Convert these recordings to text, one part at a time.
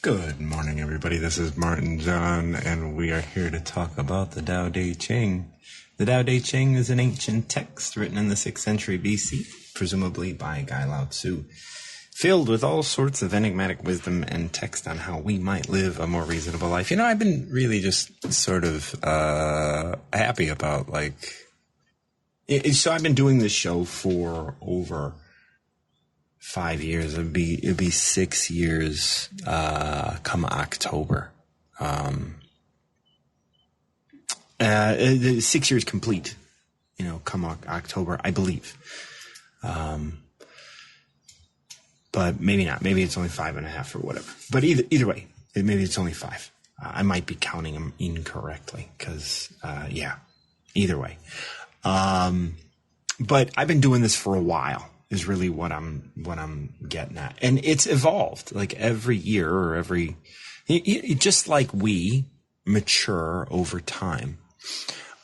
Good morning, everybody. This is Martin John, and we are here to talk about the Tao Te Ching. The Tao Te Ching is an ancient text written in the 6th century BC, presumably by Guy Lao Tzu, filled with all sorts of enigmatic wisdom and text on how we might live a more reasonable life. I've been really just sort of happy about, so I've been doing this show for over 5 years. It'd be 6 years come October. 6 years complete, come October, I believe. But maybe not. Maybe it's only 5.5 or whatever. But either way, maybe it's only 5. I might be counting them incorrectly because, either way. But I've been doing this for a while. Is really what I'm getting at. And it's evolved like every year or just like we mature over time.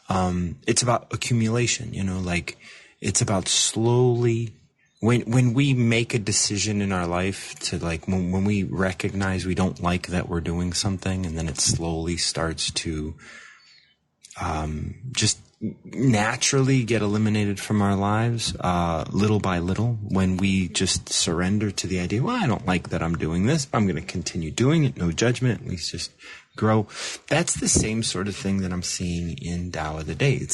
It's about accumulation, it's about slowly, when we make a decision in our life to when we recognize we don't like that we're doing something, and then it slowly starts to, just naturally get eliminated from our lives, little by little, when we just surrender to the idea, well, I don't like that I'm doing this, but I'm going to continue doing it. No judgment. We just grow. That's the same sort of thing that I'm seeing in Tao of the Day.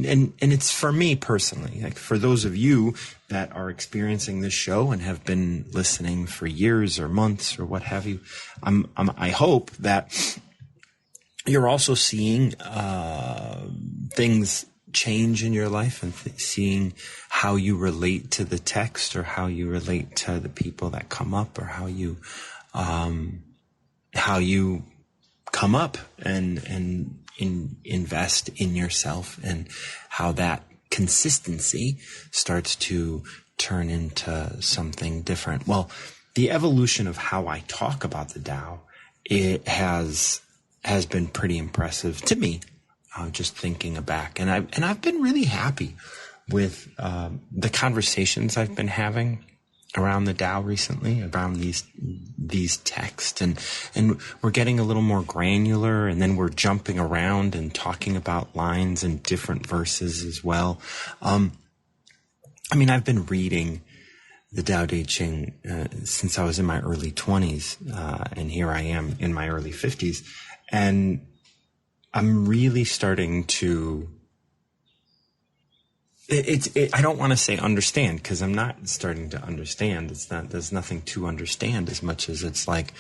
And it's for me personally, like for those of you that are experiencing this show and have been listening for years or months or what have you, I hope that you're also seeing things change in your life and seeing how you relate to the text or how you relate to the people that come up or how you come up and invest in yourself, and how that consistency starts to turn into something different. Well, the evolution of how I talk about the Tao, it has been pretty impressive to me, just thinking back. And I've been really happy with the conversations I've been having around the Tao recently, around these texts. And we're getting a little more granular, and then we're jumping around and talking about lines and different verses as well. I've been reading the Tao Te Ching since I was in my early 20s, and here I am in my early 50s. And I'm really starting to, I don't want to say understand, because I'm not starting to understand. There's nothing to understand as much as it's like,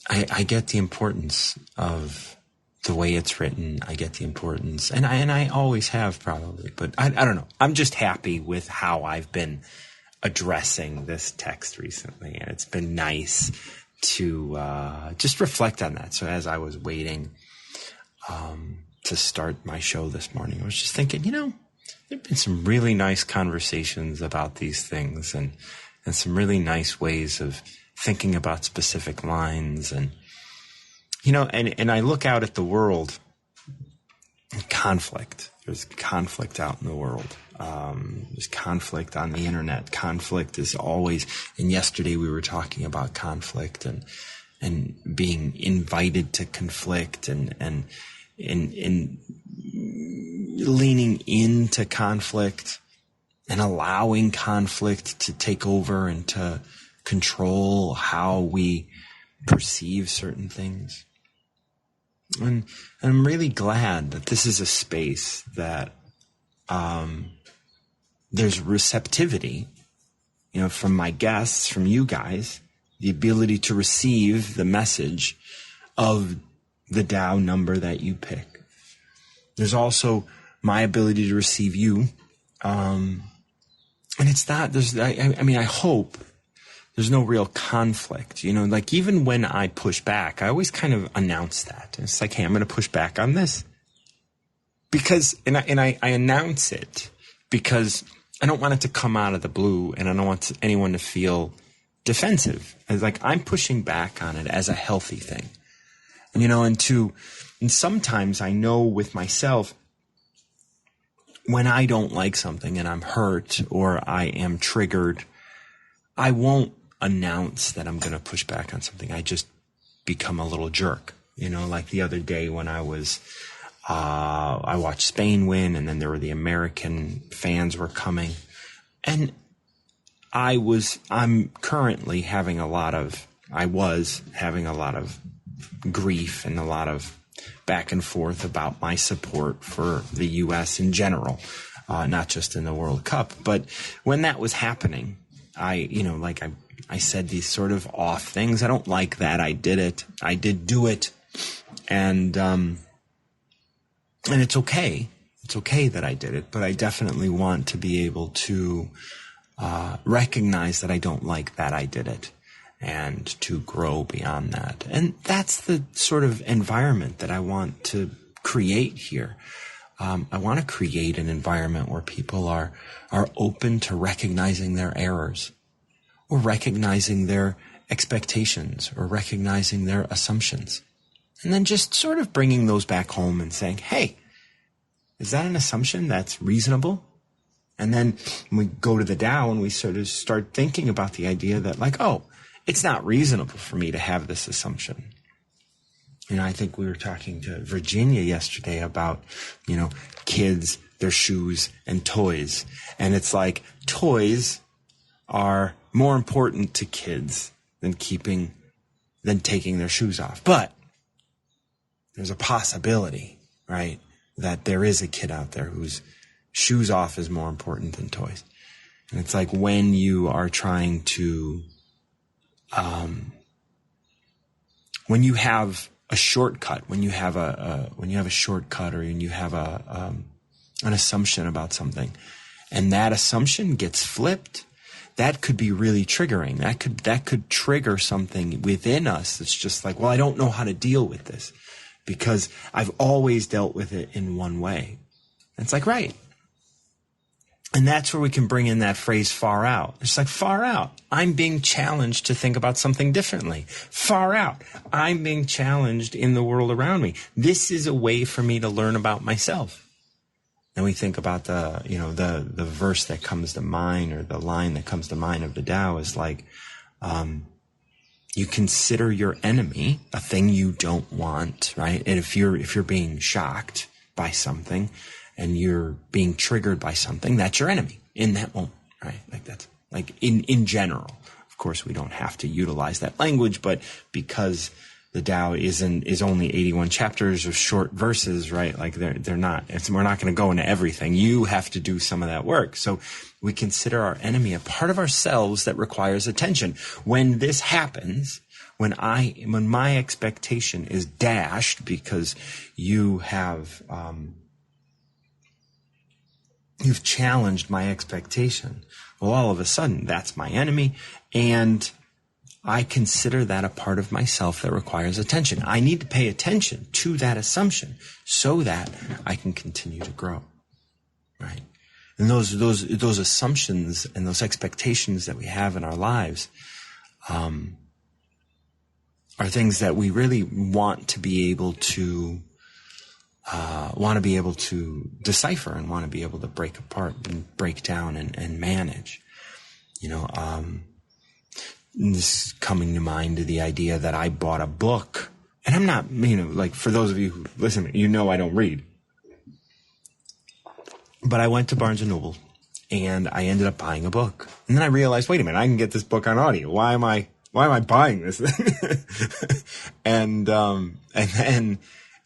I get the importance of the way it's written. I get the importance, and I always have probably, but I don't know. I'm just happy with how I've been addressing this text recently, and it's been nice to just reflect on that. So as I was waiting to start my show this morning, I was just thinking, there have been some really nice conversations about these things, and some really nice ways of thinking about specific lines. And, and I look out at the world, conflict. There's conflict out in the world. There's conflict on the internet. Conflict is always, and yesterday we were talking about conflict and being invited to conflict and leaning into conflict and allowing conflict to take over and to control how we perceive certain things. And I'm really glad that this is a space that there's receptivity, from my guests, from you guys, the ability to receive the message of the Tao number that you pick. There's also my ability to receive you. And it's not, I hope there's no real conflict, even when I push back, I always kind of announce that. It's like, hey, I'm going to push back on this because, and I announce it because I don't want it to come out of the blue, and I don't want anyone to feel defensive. It's like I'm pushing back on it as a healthy thing. And sometimes I know with myself, when I don't like something and I'm hurt or I am triggered, I won't announce that I'm going to push back on something. I just become a little jerk. Like the other day when I watched Spain win, and then there were the American fans were coming, and I was having a lot of grief and a lot of back and forth about my support for the U.S. in general, not just in the World Cup. But when that was happening, I said these sort of off things. I don't like that. I did it. I did do it. And it's okay. It's okay that I did it, but I definitely want to be able to recognize that I don't like that I did it, and to grow beyond that. And that's the sort of environment that I want to create here. I want to create an environment where people are open to recognizing their errors, or recognizing their expectations, or recognizing their assumptions. And then just sort of bringing those back home and saying, hey, is that an assumption that's reasonable? And then when we go to the Tao and we sort of start thinking about the idea that like, oh, it's not reasonable for me to have this assumption. I think we were talking to Virginia yesterday about, kids, their shoes and toys. And it's like toys are more important to kids than taking their shoes off. But there's a possibility, right, that there is a kid out there whose shoes off is more important than toys. And it's like when you are trying to, when you have a shortcut, when you have a shortcut, or when you have an assumption about something, and that assumption gets flipped, that could be really triggering. That could trigger something within us that's just like, well, I don't know how to deal with this because I've always dealt with it in one way. And it's like, right. And that's where we can bring in that phrase far out. It's like far out. I'm being challenged to think about something differently. Far out. I'm being challenged in the world around me. This is a way for me to learn about myself. And we think about the verse that comes to mind, or the line that comes to mind of the Tao is like, you consider your enemy a thing you don't want, right? And if you're being shocked by something, and you're being triggered by something, that's your enemy in that moment, right? Like that's like in general. Of course, we don't have to utilize that language, but because the Tao is only 81 chapters of short verses, right? Like they're not. We're not going to go into everything. You have to do some of that work. So we consider our enemy a part of ourselves that requires attention. When this happens, when my expectation is dashed because you have you've challenged my expectation, well, all of a sudden that's my enemy, and I consider that a part of myself that requires attention. I need to pay attention to that assumption so that I can continue to grow, right? And those assumptions and those expectations that we have in our lives are things that we really want to be able to decipher, and want to be able to break apart and break down and manage. This is coming to mind to the idea that I bought a book, and I'm not, like for those of you who listen, I don't read, but I went to Barnes and Noble and I ended up buying a book, and then I realized, wait a minute, I can get this book on audio. Why am I buying this thing? and then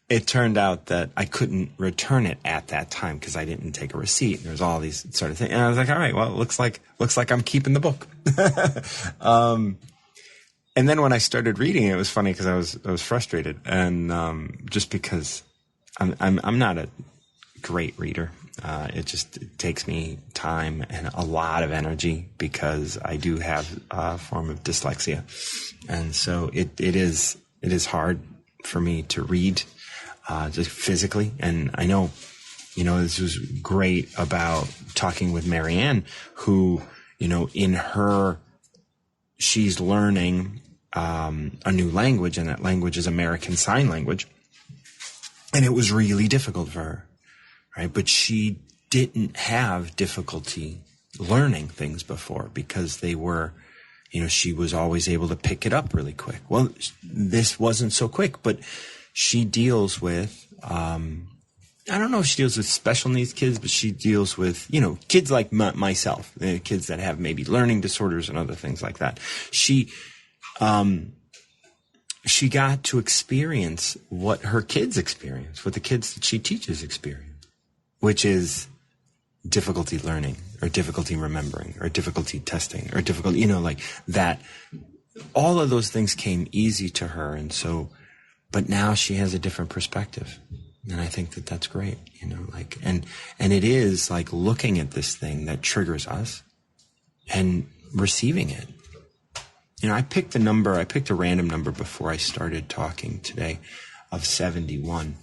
it turned out that I couldn't return it at that time because I didn't take a receipt. And there was all these sort of things. And I was like, all right, well, it looks like I'm keeping the book. And then when I started reading it was funny because I was frustrated. And, just because I'm not a great reader. It takes me time and a lot of energy because I do have a form of dyslexia. And so it is hard for me to read, just physically. And I know, this was great about talking with Marianne, who, she's learning, a new language, and that language is American Sign Language. And it was really difficult for her, right? But she didn't have difficulty learning things before because they were she was always able to pick it up really quick. Well, this wasn't so quick, but she deals with, I don't know if she deals with special needs kids, but she deals with, kids like myself, kids that have maybe learning disorders and other things like that. She got to experience what her kids experience, what the kids that she teaches experience, which is difficulty learning or difficulty remembering or difficulty testing or difficulty, like that. All of those things came easy to her. And so, but now she has a different perspective. And I think that that's great, and it is like looking at this thing that triggers us and receiving it. I picked a random number before I started talking today of 71.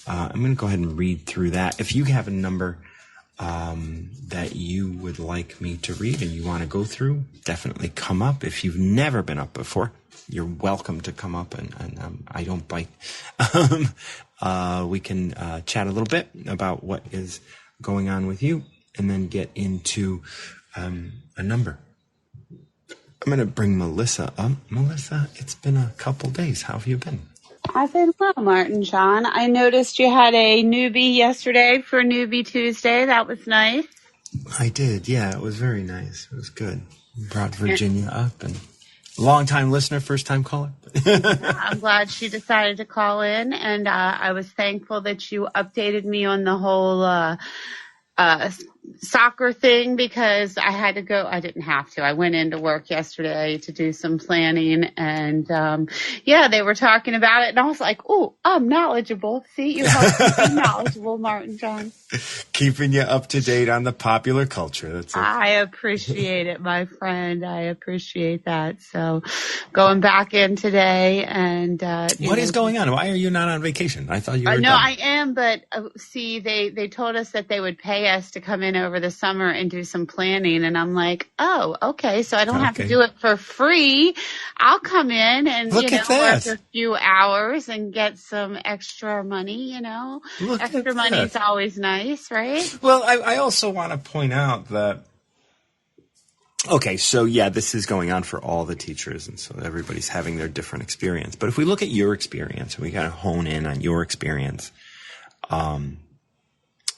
I'm going to go ahead and read through that. If you have a number that you would like me to read and you want to go through, definitely come up. If you've never been up before, you're welcome to come up, and I don't bite. We can chat a little bit about what is going on with you and then get into a number. I'm going to bring Melissa up. Melissa, it's been a couple days. How have you been? I've been well, Martin John. I noticed you had a newbie yesterday for Newbie Tuesday. That was nice. I did. Yeah, it was very nice. It was good. Brought Virginia up, and long-time listener, first-time caller. I'm glad she decided to call in, and I was thankful that you updated me on the whole soccer thing, because I had to go. I didn't have to. I went into work yesterday to do some planning, and they were talking about it, and I was like, "Oh, I'm knowledgeable." See, you helped me be knowledgeable, Martin John. Keeping you up to date on the popular culture. That's it. I appreciate it, my friend. I appreciate that. So, going back in today, and what is going on? Why are you not on vacation? I thought you were. No, done. I am, but see, they told us that they would pay us to come in over the summer and do some planning, and I'm like, oh, okay, so I don't have to do it for free. I'll come in and work a few hours and get some extra money. Extra money is always nice, right? Well, I also want to point out that. Okay, so this is going on for all the teachers, and so everybody's having their different experience. But if we look at your experience, and we kind of hone in on your experience,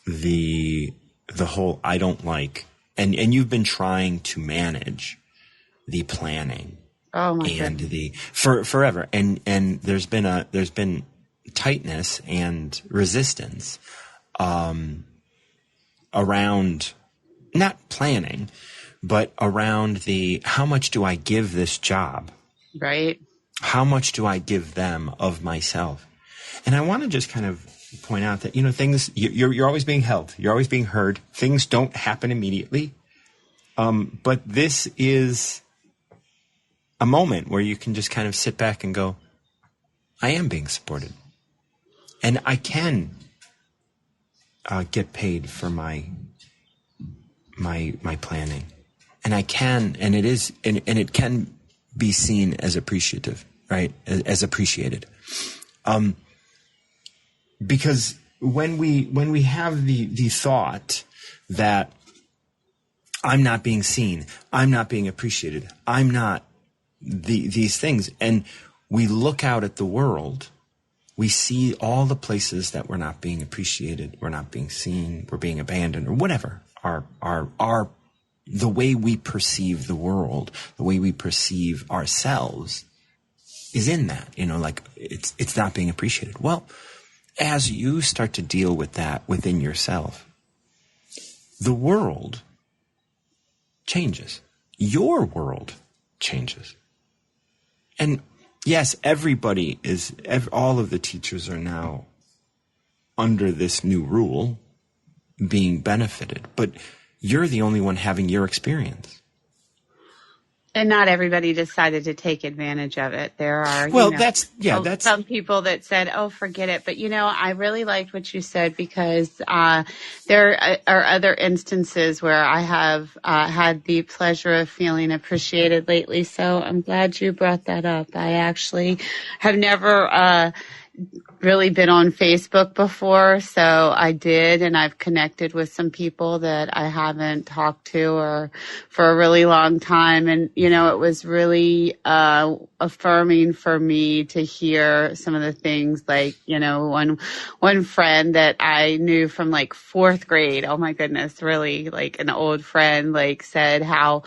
the whole I don't like, and you've been trying to manage the planning. Oh my and goodness. forever, and there's been tightness and resistance around not planning, but around the how much do I give this job? Right. How much do I give them of myself? And I want to just kind of point out that, things, you're always being held. You're always being heard. Things don't happen immediately. But this is a moment where you can just kind of sit back and go, I am being supported. And I can get paid for my planning. And I can, and it is, and it can be seen as appreciative, right? As appreciated. Because when we have the thought that I'm not being seen, I'm not being appreciated, I'm not these things, and we look out at the world, we see all the places that we're not being appreciated, we're not being seen, we're being abandoned, or whatever. Our the way we perceive the world, the way we perceive ourselves, is in that. Like it's not being appreciated. Well, as you start to deal with that within yourself, the world changes. Your world changes. And yes, all of the teachers are now under this new rule being benefited, but you're the only one having your experience. And not everybody decided to take advantage of it. There are, that's some people that said, "Oh, forget it." But I really liked what you said, because there are other instances where I have had the pleasure of feeling appreciated lately. So I'm glad you brought that up. I actually have never really been on Facebook before, so I did, and I've connected with some people that I haven't talked to or for a really long time. And, it was really affirming for me to hear some of the things like, one friend that I knew from like fourth grade, oh my goodness, really like an old friend, like said how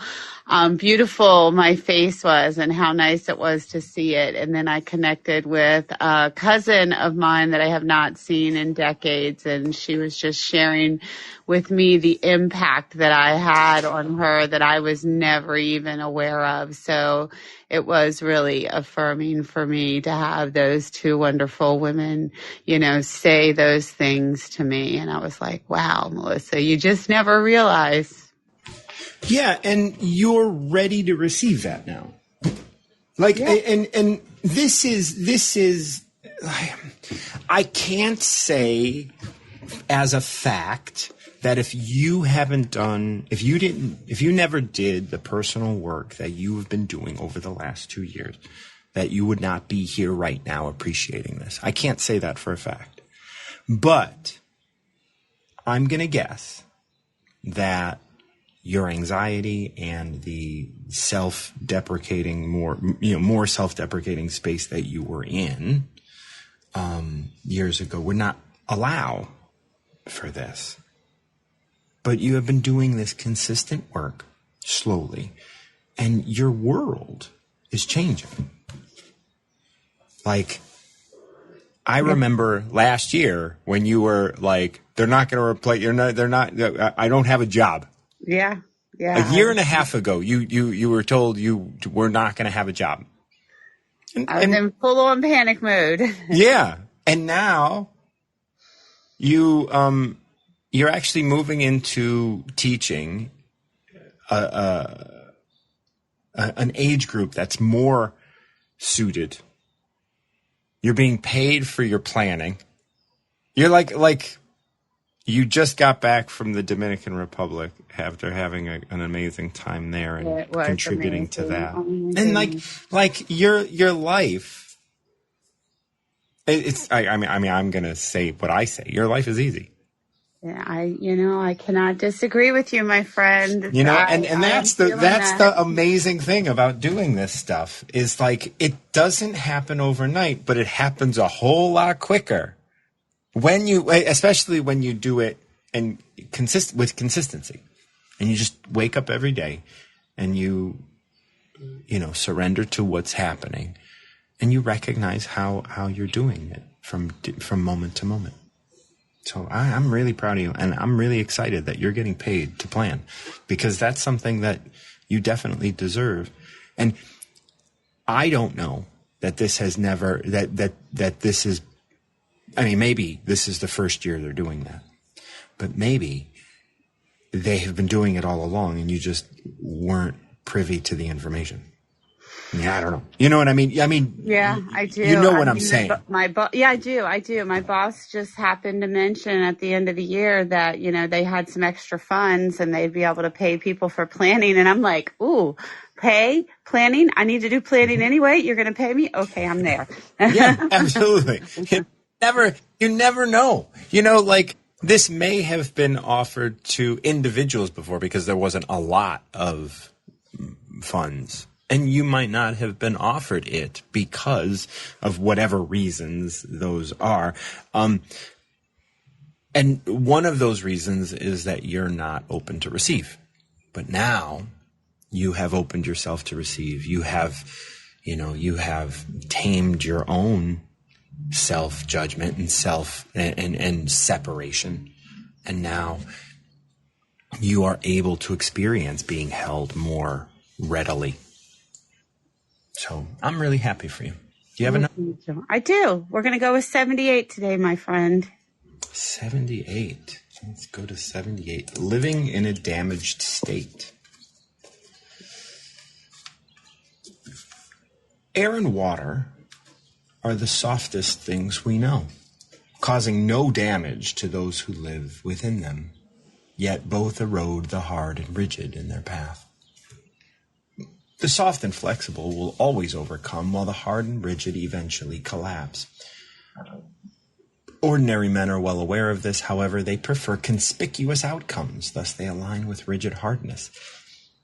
beautiful my face was and how nice it was to see it. And then I connected with a cousin of mine that I have not seen in decades, and she was just sharing with me the impact that I had on her that I was never even aware of. So it was really affirming for me to have those two wonderful women, say those things to me. And I was like, wow, Melissa, you just never realize. Yeah, and you're ready to receive that now. Like, yeah. And this is, I can't say as a fact that if you never did the personal work that you have been doing over the last 2 years, that you would not be here right now appreciating this. I can't say that for a fact. But I'm going to guess that your anxiety and the self-deprecating, more self-deprecating space that you were in years ago would not allow for this. But you have been doing this consistent work slowly, and your world is changing. Like, I remember last year when you were like, they're not going to replace, I don't have a job. Yeah. A year and a half ago, you were told you were not going to have a job. I was in full on panic mode. Yeah. And now you're actually moving into teaching an age group that's more suited. You're being paid for your planning. You're like you just got back from the Dominican Republic after having an amazing time there and contributing to that. And like your life, I'm going to say what I say. Your life is easy. Yeah, I cannot disagree with you, my friend. And that's the amazing thing about doing this stuff is like it doesn't happen overnight, but it happens a whole lot quicker especially when you do it and with consistency, and you just wake up every day and you surrender to what's happening, and you recognize how you're doing it from moment to moment. So I'm really proud of you, and I'm really excited that you're getting paid to plan, because that's something that you definitely deserve. And I don't know that this has never, that this is, maybe this is the first year they're doing that, but maybe they have been doing it all along and you just weren't privy to the information. Yeah, I don't know. You know what I mean? Yeah, I do. You know what I'm saying? Yeah, I do. My boss just happened to mention at the end of the year that, they had some extra funds and they'd be able to pay people for planning. And I'm like, ooh, planning? I need to do planning anyway. You're going to pay me? Okay, I'm there. Yeah, absolutely. You never know. This may have been offered to individuals before because there wasn't a lot of funds. And you might not have been offered it because of whatever reasons those are. And one of those reasons is that you're not open to receive. But now you have opened yourself to receive. You have tamed your own self-judgment and and separation. And now you are able to experience being held more readily. So I'm really happy for you. Do you have enough? I do. We're going to go with 78 today, my friend. 78. Let's go to 78. Living in a damaged state. Air and water are the softest things we know, causing no damage to those who live within them, yet both erode the hard and rigid in their path. The soft and flexible will always overcome, while the hard and rigid eventually collapse. Ordinary men are well aware of this. However, they prefer conspicuous outcomes. Thus, they align with rigid hardness.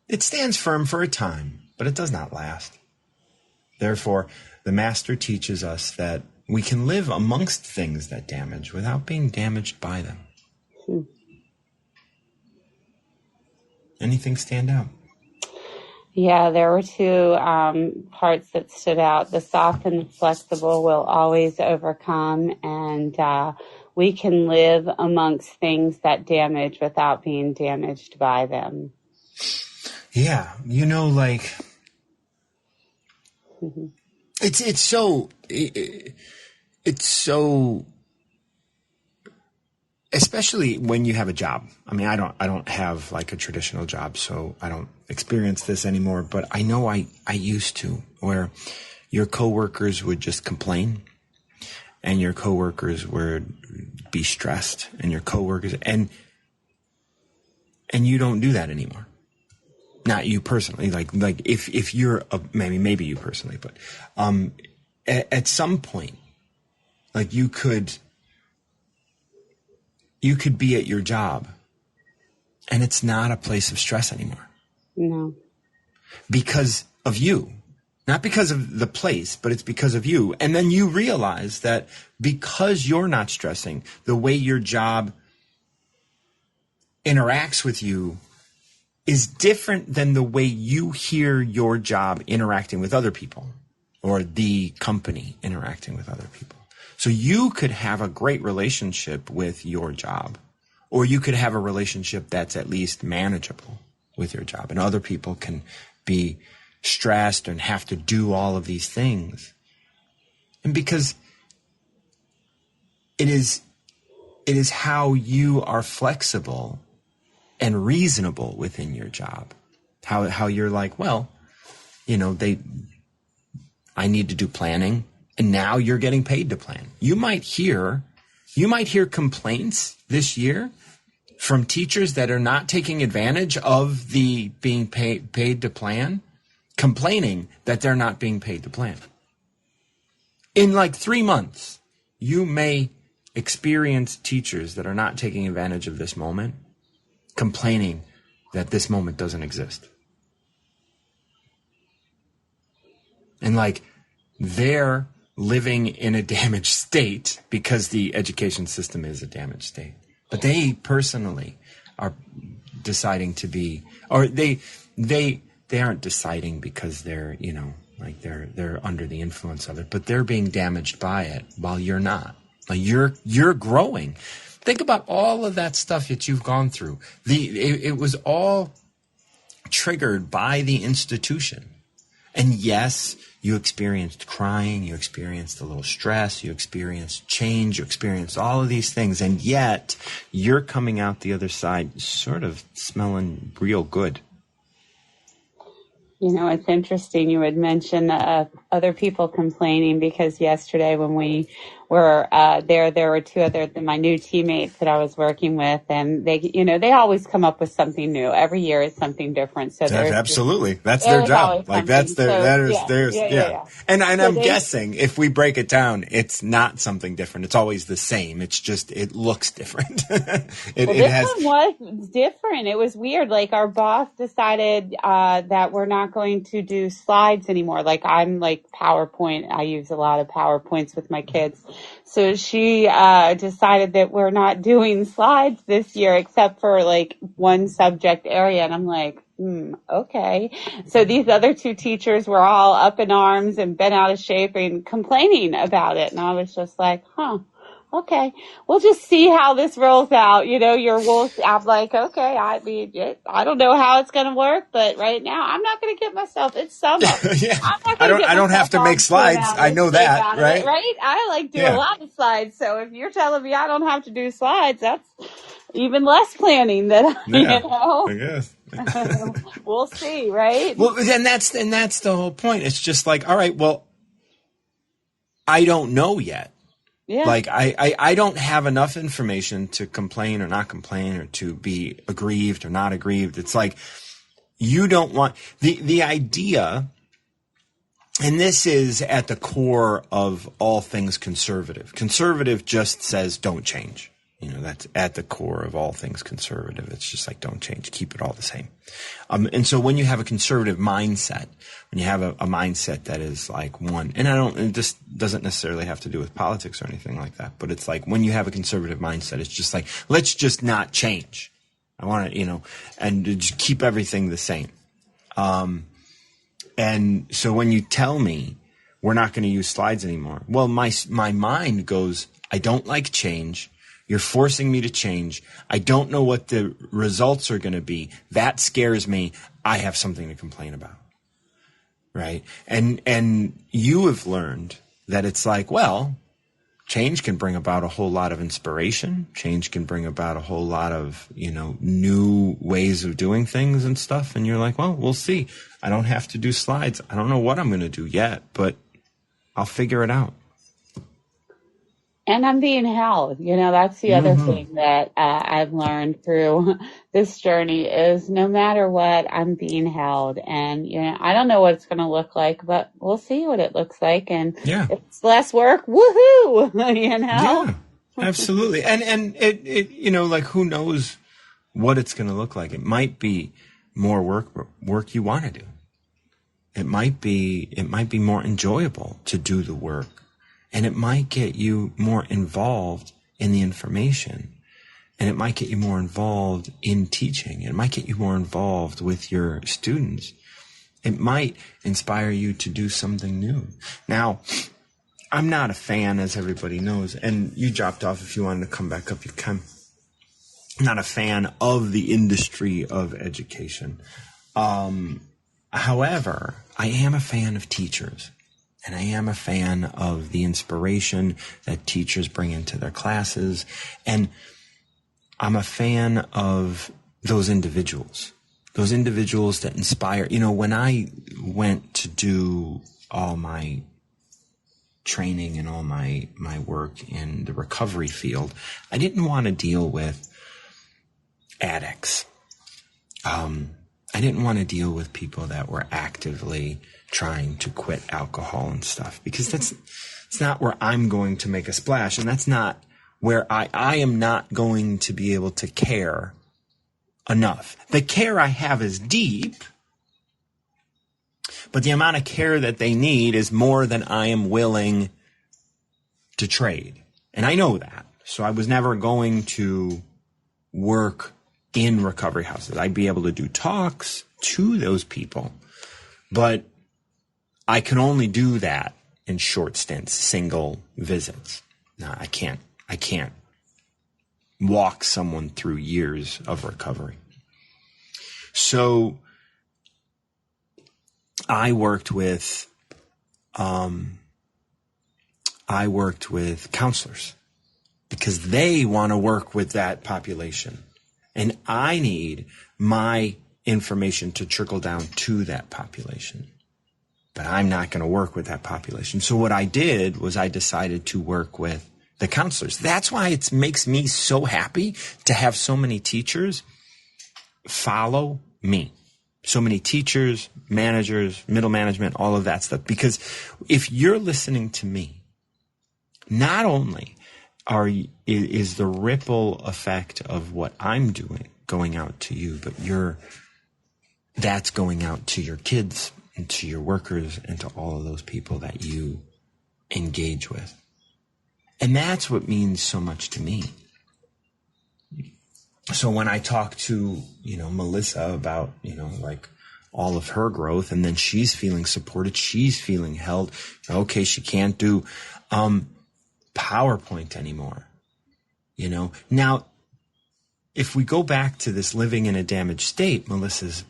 It stands firm for a time, but it does not last. Therefore, the Master teaches us that we can live amongst things that damage without being damaged by them. Anything stand out? Yeah, there were two parts that stood out. The soft and the flexible will always overcome, and we can live amongst things that damage without being damaged by them. Yeah, it's so, especially when you have a job. I mean, I don't have like a traditional job, so I don't experience this anymore, but I know I used to, where your coworkers would just complain and your coworkers would be stressed and your coworkers, and you don't do that anymore. Not you personally, like if you're maybe you personally, but at some point, like you could be at your job and it's not a place of stress anymore. No. Because of you. Not because of the place, but it's because of you. And then you realize that because you're not stressing, the way your job interacts with you is different than the way you hear your job interacting with other people, or the company interacting with other people. So you could have a great relationship with your job, or you could have a relationship that's at least manageable with your job, and other people can be stressed and have to do all of these things. And because it is how you are flexible and reasonable within your job. How you're like, well, I need to do planning, and now you're getting paid to plan. You might hear complaints this year from teachers that are not taking advantage of the being paid to plan, complaining that they're not being paid to plan. In like 3 months, you may experience teachers that are not taking advantage of this moment, complaining that this moment doesn't exist. And like they're living in a damaged state because the education system is a damaged state. But they personally are deciding to be, or they aren't deciding because they're, they're under the influence of it, but they're being damaged by it while you're not. Like you're growing. Think about all of that stuff that you've gone through. It was all triggered by the institution. And yes, you experienced crying, you experienced a little stress, you experienced change, you experienced all of these things. And yet you're coming out the other side sort of smelling real good. It's interesting you would mention other people complaining, because yesterday when we were there were two other my new teammates that I was working with, and they always come up with something new. Every year is something different. So absolutely, that's their job. Like that's theirs. Yeah. And I'm guessing if we break it down, it's not something different. It's always the same. It's just it looks different. This one was different. It was weird. Like our boss decided that we're not going to do slides anymore. Like I'm like PowerPoint. I use a lot of PowerPoints with my kids. So she decided that we're not doing slides this year except for like one subject area. And I'm like, okay. So these other two teachers were all up in arms and bent out of shape and complaining about it. And I was just like, okay, we'll just see how this rolls out. I'm like, okay, I don't know how it's going to work, but right now I'm not going to get myself. It's summer. Yeah. I don't have to make slides. I know that, right? Right? I like do a lot of slides. So if you're telling me I don't have to do slides, that's even less planning than I guess. We'll see, right? Well, and that's the whole point. It's just like, all right, well, I don't know yet. Yeah. Like I don't have enough information to complain or not complain, or to be aggrieved or not aggrieved. It's like you don't want the idea And this is at the core of all things conservative. Conservative just says don't change. That's at the core of all things conservative. It's just like, don't change, keep it all the same. And so when you have a conservative mindset, when you have a mindset that is like one, and this doesn't necessarily have to do with politics or anything like that, but it's like when you have a conservative mindset, it's just like, let's just not change. I want to, and to just keep everything the same. And so when you tell me we're not going to use slides anymore, well, my mind goes, I don't like change. You're forcing me to change. I don't know what the results are going to be. That scares me. I have something to complain about. Right? And you have learned that it's like, well, change can bring about a whole lot of inspiration. Change can bring about a whole lot of, new ways of doing things and stuff. And you're like, well, we'll see. I don't have to do slides. I don't know what I'm going to do yet, but I'll figure it out. And I'm being held. That's the other thing that I've learned through this journey is no matter what, I'm being held. And, I don't know what it's going to look like, but we'll see what it looks like. And if it's less work, woohoo, Yeah, absolutely. And it like, who knows what it's going to look like? It might be more work you want to do. It might be more enjoyable to do the work. And it might get you more involved in the information. And it might get you more involved in teaching. It might get you more involved with your students. It might inspire you to do something new. Now, I'm not a fan, as everybody knows, and you dropped off. If you wanted to come back up, you can. I'm not a fan of the industry of education. However, I am a fan of teachers. And I am a fan of the inspiration that teachers bring into their classes. And I'm a fan of those individuals that inspire. When I went to do all my training and all my work in the recovery field, I didn't want to deal with addicts. I didn't want to deal with people that were actively trying to quit alcohol and stuff, because it's not where I'm going to make a splash. And that's not where I am not going to be able to care enough. The care I have is deep, but the amount of care that they need is more than I am willing to trade. And I know that. So I was never going to work in recovery houses. I'd be able to do talks to those people, but I can only do that in short stints, single visits. No, I can't walk someone through years of recovery. So I worked with counselors because they want to work with that population. And I need my information to trickle down to that population. But I'm not going to work with that population. So what I did was I decided to work with the counselors. That's why it makes me so happy to have so many teachers follow me. So many teachers, managers, middle management, all of that stuff. Because if you're listening to me, not only is the ripple effect of what I'm doing going out to you, but that's going out to your kids and to your workers and to all of those people that you engage with. And that's what means so much to me. So when I talk to, Melissa about, like all of her growth, and then she's feeling supported, she's feeling held. Okay, she can't do PowerPoint anymore. Now, if we go back to this living in a damaged state, Melissa's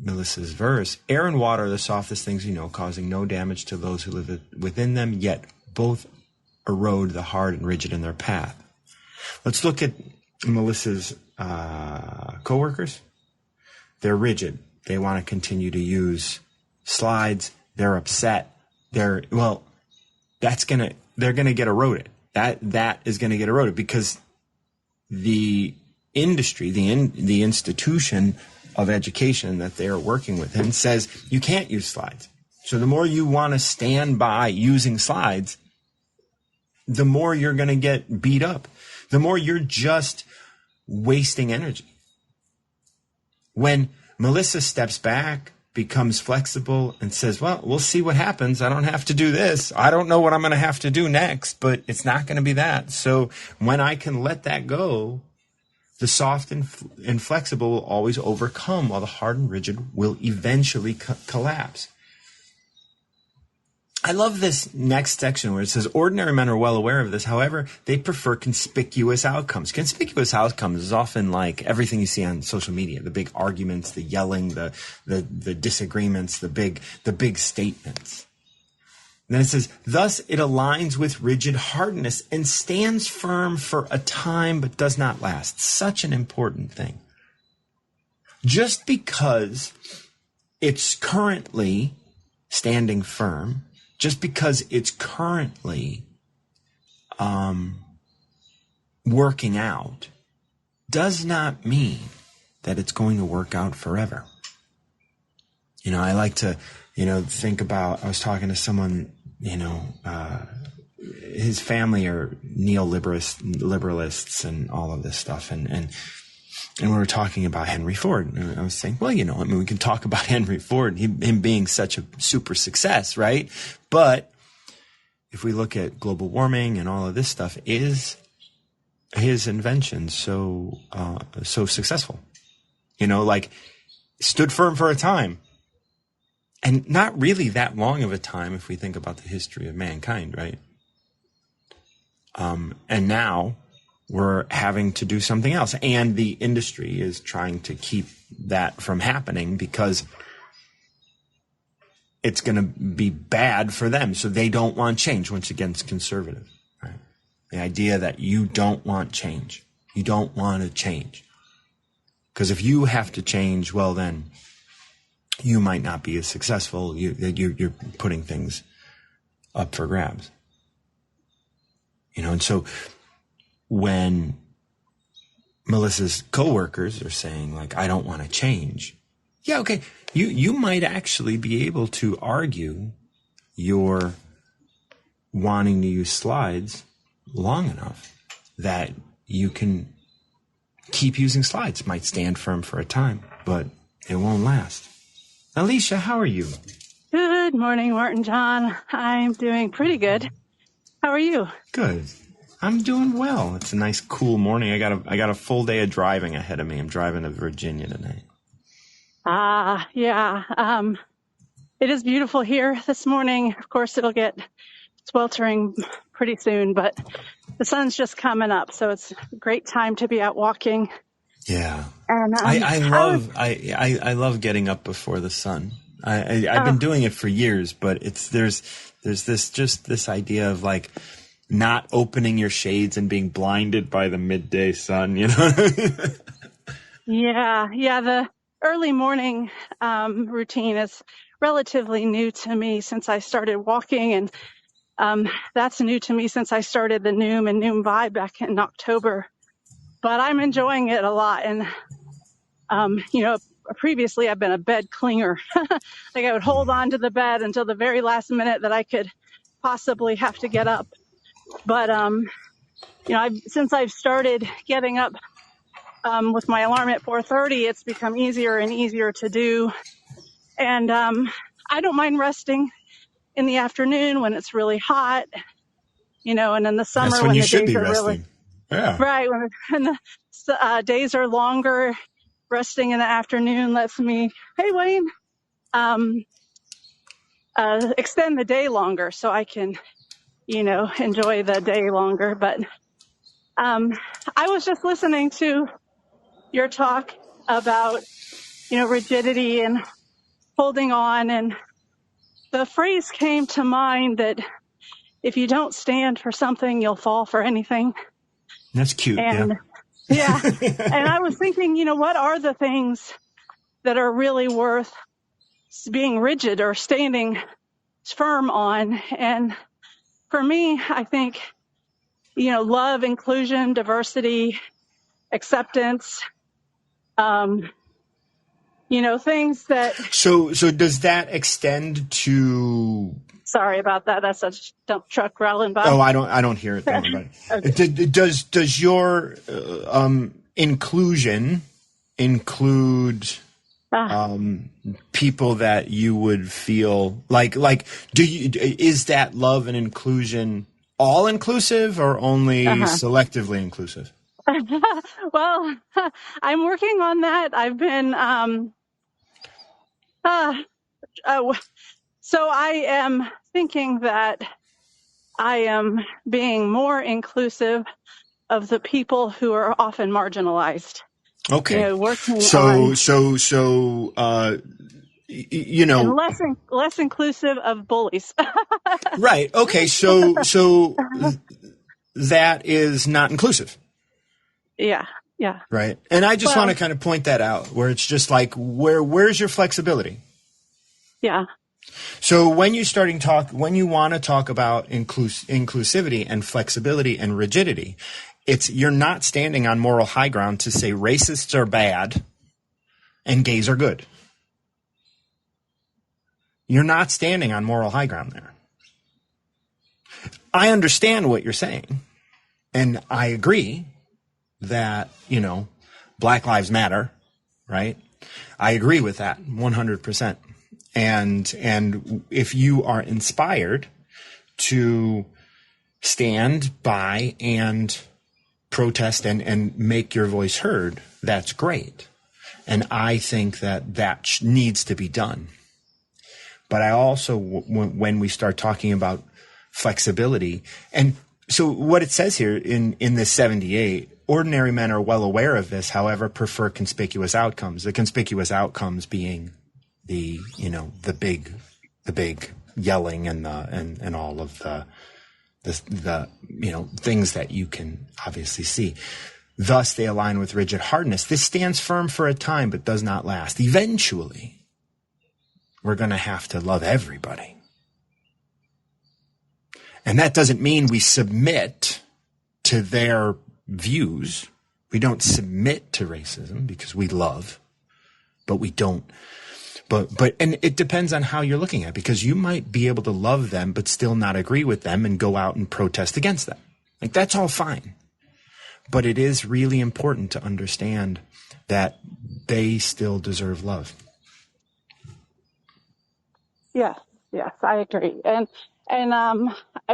verse, air and water are the softest things causing no damage to those who live within them, yet both erode the hard and rigid in their path. Let's look at Melissa's coworkers. They're rigid. They want to continue to use slides. They're upset. They're going to get eroded. That is going to get eroded because the industry, the institution of education that they are working within says you can't use slides. So the more you want to stand by using slides, the more you're going to get beat up. The more you're just wasting energy. When Melissa steps back, becomes flexible, and says, well, we'll see what happens. I don't have to do this. I don't know what I'm going to have to do next, but it's not going to be that. So when I can let that go, the soft and flexible will always overcome, while the hard and rigid will eventually collapse. I love this next section where it says, ordinary men are well aware of this. However, they prefer conspicuous outcomes. Conspicuous outcomes is often like everything you see on social media, the big arguments, the yelling, the disagreements, the big statements. And then it says, thus it aligns with rigid hardness and stands firm for a time, but does not last. Such an important thing. Just because it's currently standing firm, just because it's currently working out, does not mean that it's going to work out forever. You know, I like to, think about, I was talking to someone, his family are neoliberalists and all of this stuff. And we were talking about Henry Ford. And I was saying, well, we can talk about Henry Ford, him being such a super success, right? But if we look at global warming and all of this stuff, is his invention so successful? Stood firm for a time. And not really that long of a time if we think about the history of mankind, right? And now we're having to do something else. And the industry is trying to keep that from happening because it's going to be bad for them. So they don't want change. Once again, it's conservative, right? The idea that you don't want change. You don't want to change. Because if you have to change, well, then you might not be as successful. You're putting things up for grabs. And so when Melissa's coworkers are saying, like, I don't want to change. Yeah, okay. You might actually be able to argue your wanting to use slides long enough that you can keep using slides. It might stand firm for a time, but it won't last. Alicia, how are you? Good morning, Martin John. I'm doing pretty good. How are you? Good. I'm doing well. It's a nice, cool morning. I got a full day of driving ahead of me. I'm driving to Virginia tonight. Yeah. It is beautiful here this morning. Of course, it'll get sweltering pretty soon, but the sun's just coming up, so it's a great time to be out walking. Yeah. And I love getting up before the sun. I've been doing it for years, but there's this idea of like not opening your shades and being blinded by the midday sun, Yeah. The early morning routine is relatively new to me since I started walking, and that's new to me since I started the Noom and Noom Vibe back in October. But I'm enjoying it a lot. And, previously I've been a bed clinger. Like I would hold on to the bed until the very last minute that I could possibly have to get up. But, since I've started getting up with my alarm at 4:30, it's become easier and easier to do. And I don't mind resting in the afternoon when it's really hot, and in the summer That's when you should be resting. Really, yeah. Right. When the days are longer, resting in the afternoon lets me, hey, Wayne, extend the day longer so I can, enjoy the day longer. But I was just listening to your talk about, rigidity and holding on. And the phrase came to mind that if you don't stand for something, you'll fall for anything. That's cute. And, yeah. And I was thinking, what are the things that are really worth being rigid or standing firm on? And for me, I think, love, inclusion, diversity, acceptance, things that. So does that extend to? Sorry about that. That's a dump truck rolling by. Oh, I don't hear it. Don't worry about it. Okay. Does your inclusion include people that you would feel like is that love and inclusion all inclusive or only selectively inclusive? Well, I'm working on that. I've been so I am thinking that I am being more inclusive of the people who are often marginalized. Okay. And less inclusive of bullies. Right. Okay. So that is not inclusive. Yeah. Right. And I just want to kind of point that out where it's just like, where's your flexibility? Yeah. So when you want to talk about inclusivity and flexibility and rigidity, you're not standing on moral high ground to say racists are bad and gays are good. You're not standing on moral high ground there. I understand what you're saying, and I agree that, Black Lives Matter, right? I agree with that 100%. And if you are inspired to stand by and protest and make your voice heard, that's great. And I think that needs to be done. But I also, when we start talking about flexibility, and so what it says here in this 78, ordinary men are well aware of this, however, prefer conspicuous outcomes. The conspicuous outcomes being the big yelling and all of the things that you can obviously see. Thus, they align with rigid hardness. This stands firm for a time, but does not last. Eventually, we're going to have to love everybody. And that doesn't mean we submit to their views. We don't submit to racism because we love, but we don't. And it depends on how you're looking at it, because you might be able to love them, but still not agree with them and go out and protest against them. Like, that's all fine. But it is really important to understand that they still deserve love. Yes, I agree. And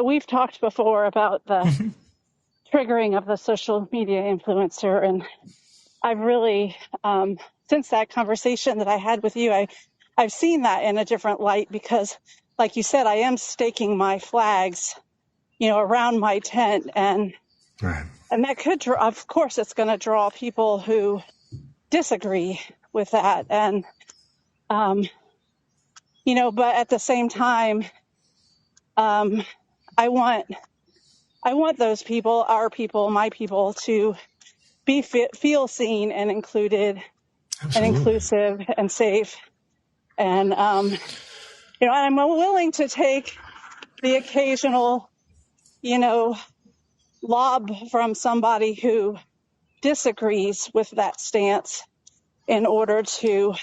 we've talked before about the triggering of the social media influencer. And I've really, since that conversation that I had with you, I've seen that in a different light, because like you said, I am staking my flags, around my tent, and right. And that could, of course, it's going to draw people who disagree with that. And, but at the same time, I want those people, our people, my people, to feel seen and included. Absolutely. And inclusive and safe. And, I'm willing to take the occasional, lob from somebody who disagrees with that stance in order to,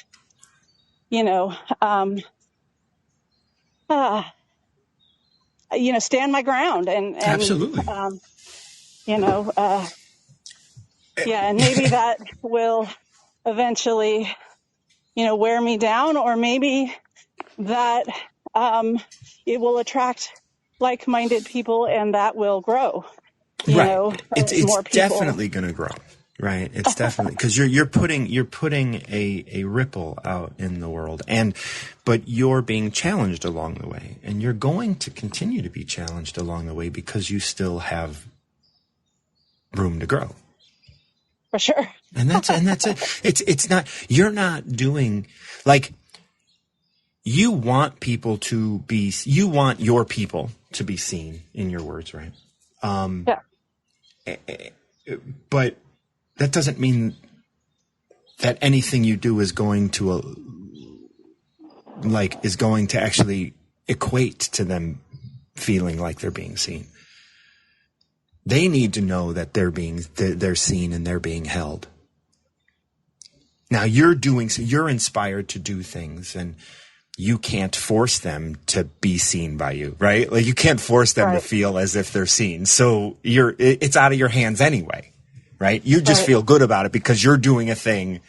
stand my ground and absolutely. And maybe that will eventually, wear me down, or maybe that it will attract like-minded people, and that will grow. It's definitely going to grow, right? It's definitely, because you're putting a ripple out in the world, but you're being challenged along the way, and you're going to continue to be challenged along the way because you still have room to grow. For sure. And that's it. It's not, you're not doing, like, you want your people to be seen, in your words, right? Yeah. But that doesn't mean that anything you do is going to actually equate to them feeling like they're being seen. They need to know that they're seen and they're being held. Now so you're inspired to do things, and you can't force them to be seen by you, right? Like you can't force them to feel as if they're seen. So it's out of your hands anyway, right? You just feel good about it because you're doing a thing,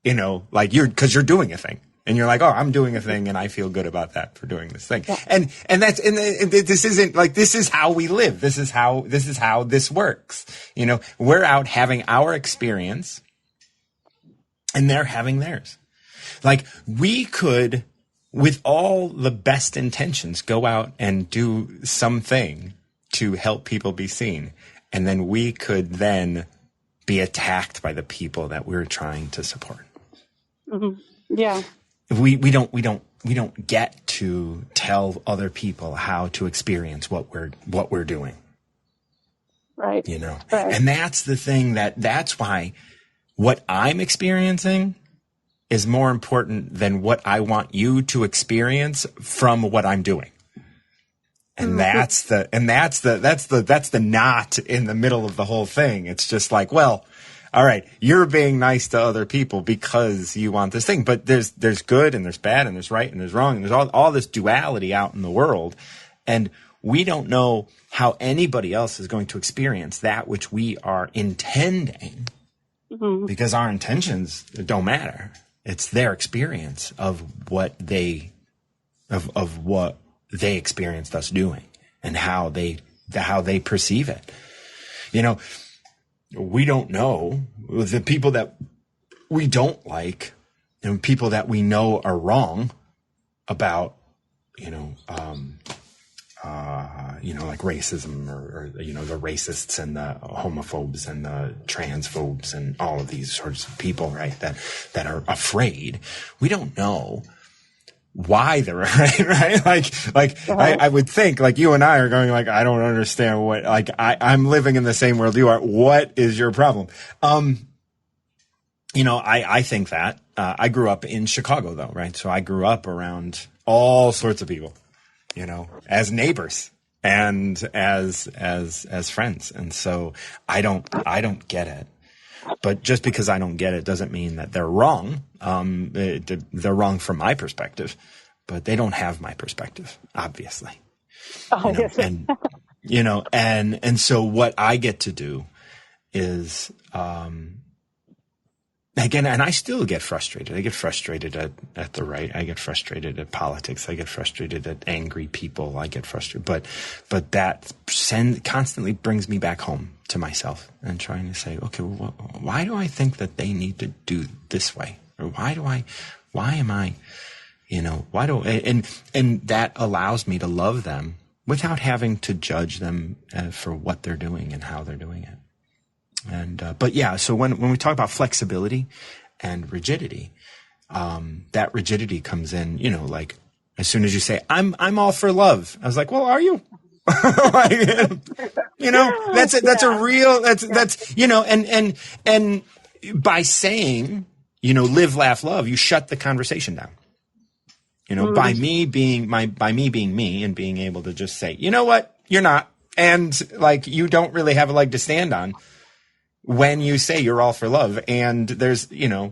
because you're doing a thing. And you're like, oh, I'm doing a thing, and I feel good about that for doing this thing. Yeah. And this isn't like, this is how we live. This is how this works. We're out having our experience, and they're having theirs. Like we could, with all the best intentions, go out and do something to help people be seen, and then we could then be attacked by the people that we're trying to support. Mm-hmm. Yeah. We don't get to tell other people how to experience what we're doing. Right. Right. And that's the thing that's why what I'm experiencing is more important than what I want you to experience from what I'm doing. And that's the knot in the middle of the whole thing. It's just like, well, all right, you're being nice to other people because you want this thing, but there's good and there's bad and there's right and there's wrong and there's all this duality out in the world, and we don't know how anybody else is going to experience that which we are intending, because our intentions don't matter. It's their experience of what they experienced us doing and how they perceive it. We don't know the people that we don't like and people that we know are wrong about, like racism or the racists and the homophobes and the transphobes and all of these sorts of people, right? That are afraid. We don't know why they're right? I would think like you and I are going like, I don't understand what, like I'm living in the same world you are. What is your problem? I think that, I grew up in Chicago though, right? So I grew up around all sorts of people, as neighbors and as friends. And so I don't get it. But just because I don't get it doesn't mean that they're wrong. They're wrong from my perspective, but they don't have my perspective, obviously. Oh, yes. And so what I get to do is, again, and I still get frustrated. I get frustrated at the right. I get frustrated at politics. I get frustrated at angry people. I get frustrated, but that constantly brings me back home to myself and trying to say, okay, well, why do I think that they need to do this way? Or why am I, and that allows me to love them without having to judge them for what they're doing and how they're doing it. And, but yeah, so when we talk about flexibility and rigidity, that rigidity comes in, like as soon as you say, I'm all for love. I was like, well, are you? That's a real, and by saying, live, laugh, love, you shut the conversation down. By me being me and being able to just say, you know what, you're not. And like, you don't really have a leg to stand on when you say you're all for love. And there's, a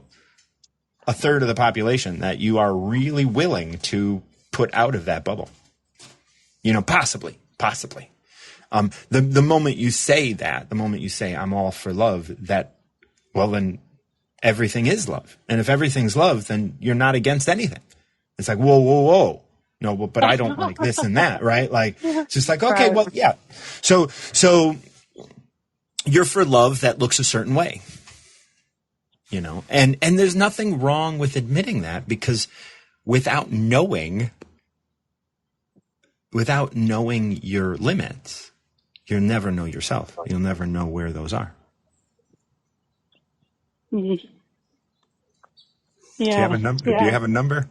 third of the population that you are really willing to put out of that bubble, possibly. The moment you say that, the moment you say I'm all for love, then everything is love. And if everything's love, then you're not against anything. It's like, whoa. No, but I don't like this and that, right? Like, it's just like, okay, well, yeah. So you're for love that looks a certain way, and there's nothing wrong with admitting that, because without knowing your limits, you'll never know yourself. You'll never know where those are. Mm-hmm. Yeah. Do you have a number? Yeah. Do you have a number?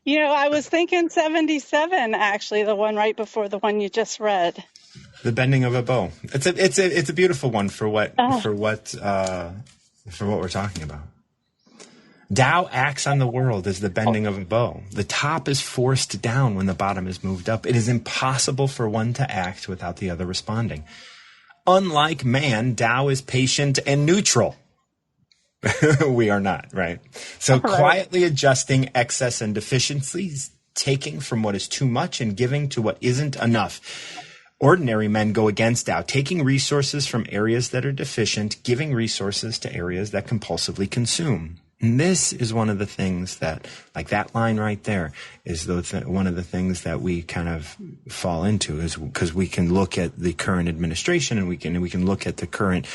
I was thinking 77, actually, the one right before the one you just read. The bending of a bow. It's a beautiful one for what we're talking about. Tao acts on the world as the bending of a bow. The top is forced down when the bottom is moved up. It is impossible for one to act without the other responding. Unlike man, Tao is patient and neutral. We are not, right? So quietly adjusting excess and deficiencies, taking from what is too much and giving to what isn't enough. Ordinary men go against Tao, taking resources from areas that are deficient, giving resources to areas that compulsively consume. And this is one of the things that, like that line right there, is one of the things that we kind of fall into, is because we can look at the current administration and we can look at the current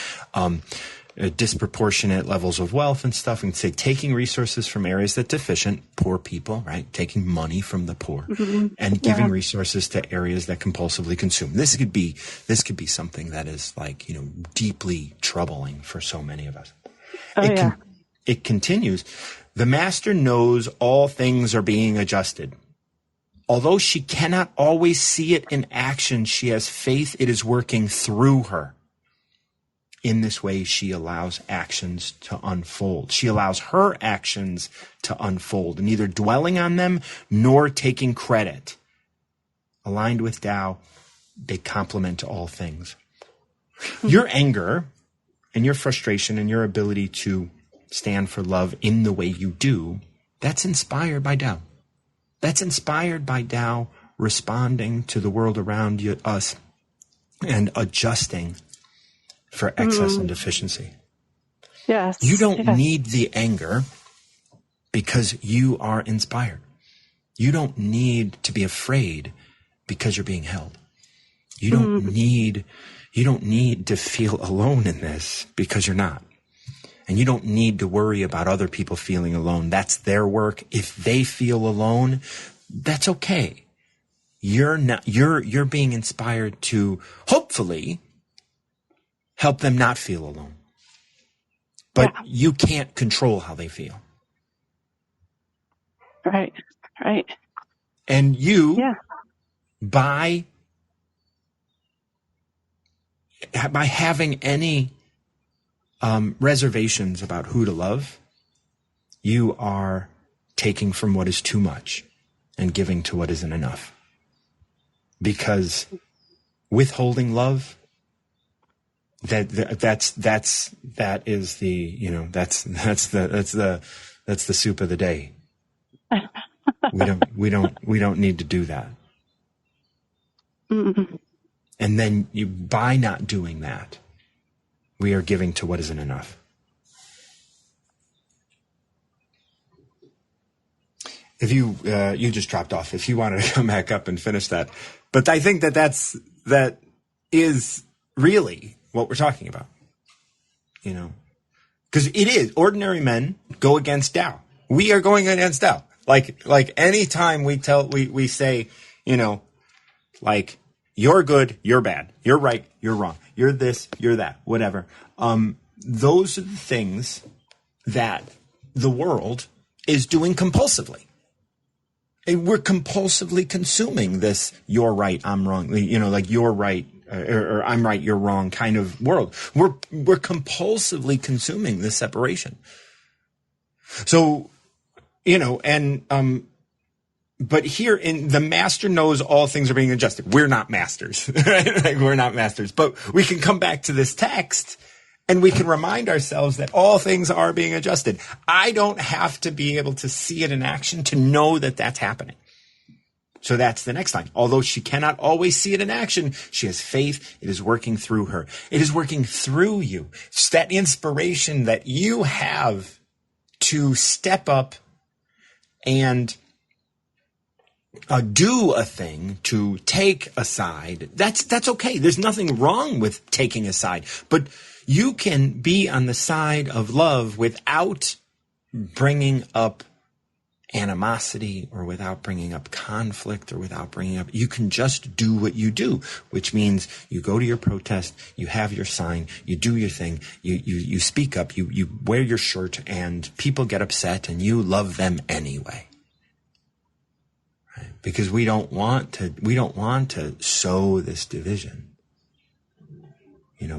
disproportionate levels of wealth and stuff, and say taking resources from areas that deficient, poor people, right? Taking money from the poor and giving resources to areas that compulsively consume. This could be something that is like, deeply troubling for so many of us. It continues. The master knows all things are being adjusted. Although she cannot always see it in action, she has faith it is working through her. In this way, she allows actions to unfold. She allows her actions to unfold, neither dwelling on them nor taking credit. Aligned with Tao, they complement all things. Your anger and your frustration and your ability to stand for love in the way you do, that's inspired by Tao. That's inspired by Tao responding to the world around us and adjusting for excess and deficiency. Yes. You don't need the anger because you are inspired. You don't need to be afraid because you're being held. You don't need to feel alone in this because you're not. And you don't need to worry about other people feeling alone. That's their work. If they feel alone, that's okay. You're being inspired to hopefully help them not feel alone. But you can't control how they feel. Right. And you, by having any reservations about who to love, you are taking from what is too much and giving to what isn't enough. Because withholding love, that's the soup of the day. We don't need to do that. And then by not doing that, we are giving to what isn't enough. If you just dropped off, if you wanted to come back up and finish that, but I think that is really what we're talking about, because it is ordinary men go against Tao. We are going against Tao. Like anytime we say, like, you're good, you're bad, you're right, you're wrong, you're this, you're that, whatever. Those are the things that the world is doing compulsively. And we're compulsively consuming this, you're right, I'm wrong, like you're right, or I'm right, you're wrong kind of world. We're compulsively consuming this separation. So, but here the master knows all things are being adjusted. We're not masters, right? Like, we're not masters, but we can come back to this text and we can remind ourselves that all things are being adjusted. I don't have to be able to see it in action to know that that's happening. So that's the next line. Although she cannot always see it in action, she has faith. It is working through her. It is working through you. It's that inspiration that you have to step up and do a thing, to take a side. That's okay. There's nothing wrong with taking a side, but you can be on the side of love without bringing up animosity or without bringing up conflict or without bringing up, you can just do what you do, which means you go to your protest, you have your sign, you do your thing, you speak up, you wear your shirt, and people get upset and you love them anyway. Right? Because we don't want to sow this division.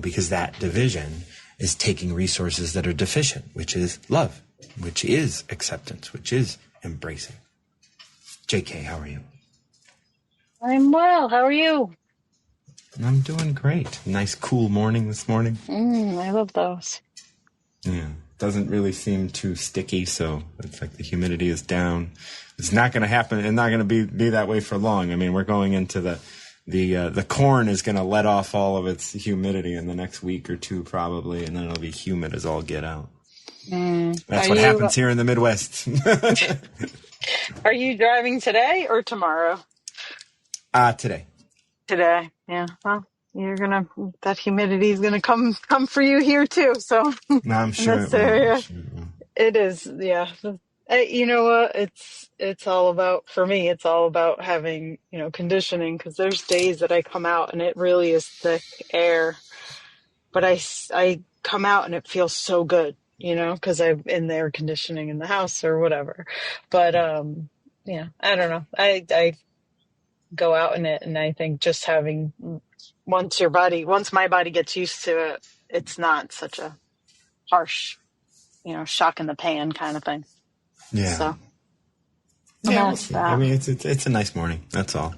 Because that division is taking resources that are deficient, which is love, which is acceptance, which is embracing. JK, how are you? I'm well. How are you? I'm doing great. Nice cool morning this morning. I love those. Yeah. doesn't really seem too sticky, so it's like the humidity is down. It's not going to happen. It's not going to be that way for long. I mean, we're going into the corn is going to let off all of its humidity in the next week or two probably, and then it'll be humid as all get out. That's what happens here in the Midwest. Are you driving today or tomorrow? Today. Today, yeah. Well, that humidity is gonna come for you here too. So I'm sure in this area, it is. Yeah. You know what? It's all about, for me, it's all about having, conditioning, because there's days that I come out and it really is thick air, but I come out and it feels so good, because I'm in the air conditioning in the house or whatever. But, yeah, I don't know. I go out in it, and I think just having, once my body gets used to it, it's not such a harsh, shock in the pan kind of thing. Yeah. So. Yeah, we'll see. I mean, it's a nice morning. That's all.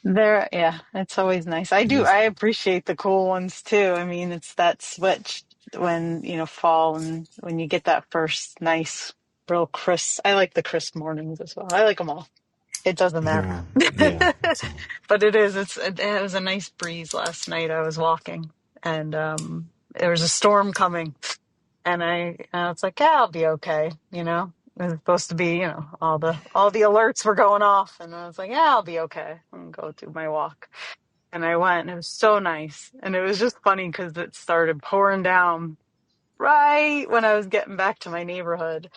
Yeah, it's always nice. I appreciate the cool ones too. I mean, it's that switch when, fall, and when you get that first nice, real crisp. I like the crisp mornings as well. I like them all. It doesn't matter. Yeah. But it was a nice breeze last night. I was walking, and there was a storm coming, and I was like, yeah, I'll be okay. It was supposed to be, all the alerts were going off, and I was like, yeah, I'll be okay. I'm gonna go do my walk. And I went, and it was so nice. And it was just funny because it started pouring down right when I was getting back to my neighborhood.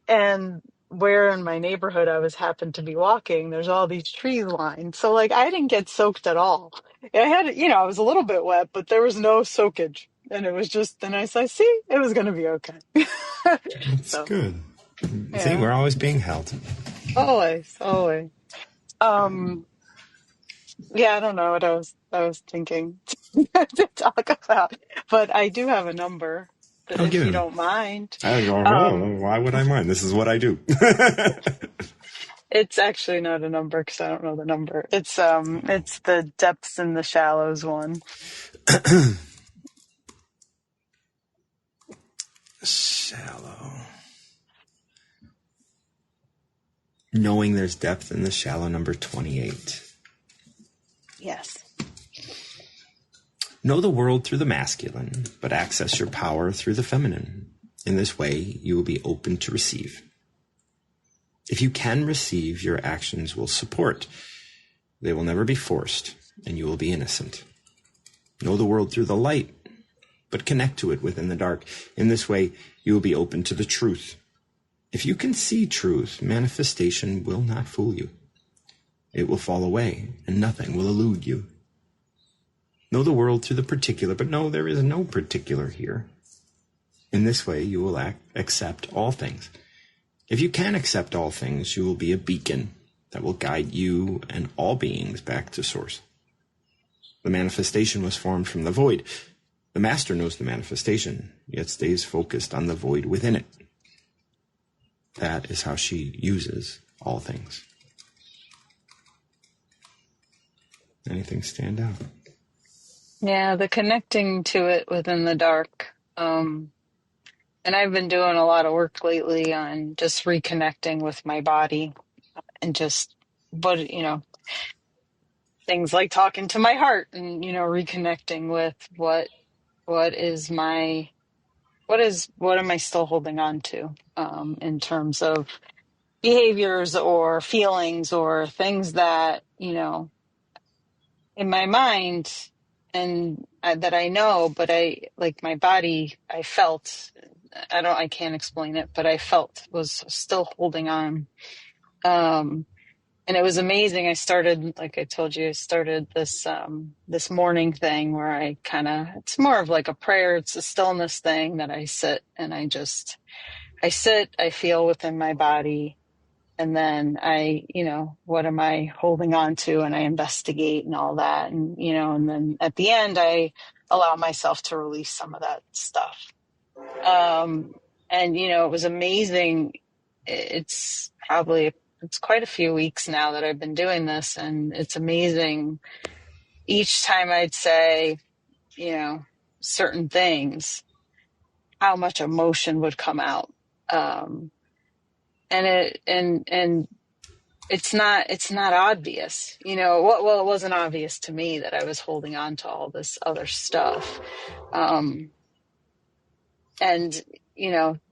And where in my neighborhood happened to be walking, there's all these trees lined. So like I didn't get soaked at all. I had, I was a little bit wet, but there was no soakage. And it was just, and I said, see, it was going to be okay. That's good. Yeah. See, we're always being held. Always. Yeah, I don't know what I was thinking to talk about, but I do have a number, if you don't mind. Why would I mind? This is what I do. It's actually not a number because I don't know the number. It's the depths and the shallows one. Shallow. Knowing there's depth in the shallow, number 28. Yes. Know the world through the masculine, but access your power through the feminine. In this way, you will be open to receive. If you can receive, your actions will support. They will never be forced, and you will be innocent. Know the world through the light, but connect to it within the dark. In this way, you will be open to the truth. If you can see truth, manifestation will not fool you. It will fall away, and nothing will elude you. Know the world through the particular, but no, there is no particular here. In this way, you will accept all things. If you can accept all things, you will be a beacon that will guide you and all beings back to source. The manifestation was formed from the void. The master knows the manifestation, yet stays focused on the void within it. That is how she uses all things. Anything stand out? Yeah, the connecting to it within the dark. And I've been doing a lot of work lately on just reconnecting with my body and just things like talking to my heart and, reconnecting with what am I still holding on to, in terms of behaviors or feelings or things that, in my mind and that I know, but my body, I felt, I can't explain it, but I felt was still holding on. And it was amazing. I started, like I told you, this morning thing where it's more of like a prayer. It's a stillness thing that I sit and I sit, I feel within my body. And then what am I holding on to? And I investigate and all that. And, and then at the end, I allow myself to release some of that stuff. And, it was amazing. It's quite a few weeks now that I've been doing this. And it's amazing. Each time I'd say, certain things, how much emotion would come out. And it's not obvious, well, it wasn't obvious to me that I was holding on to all this other stuff. And,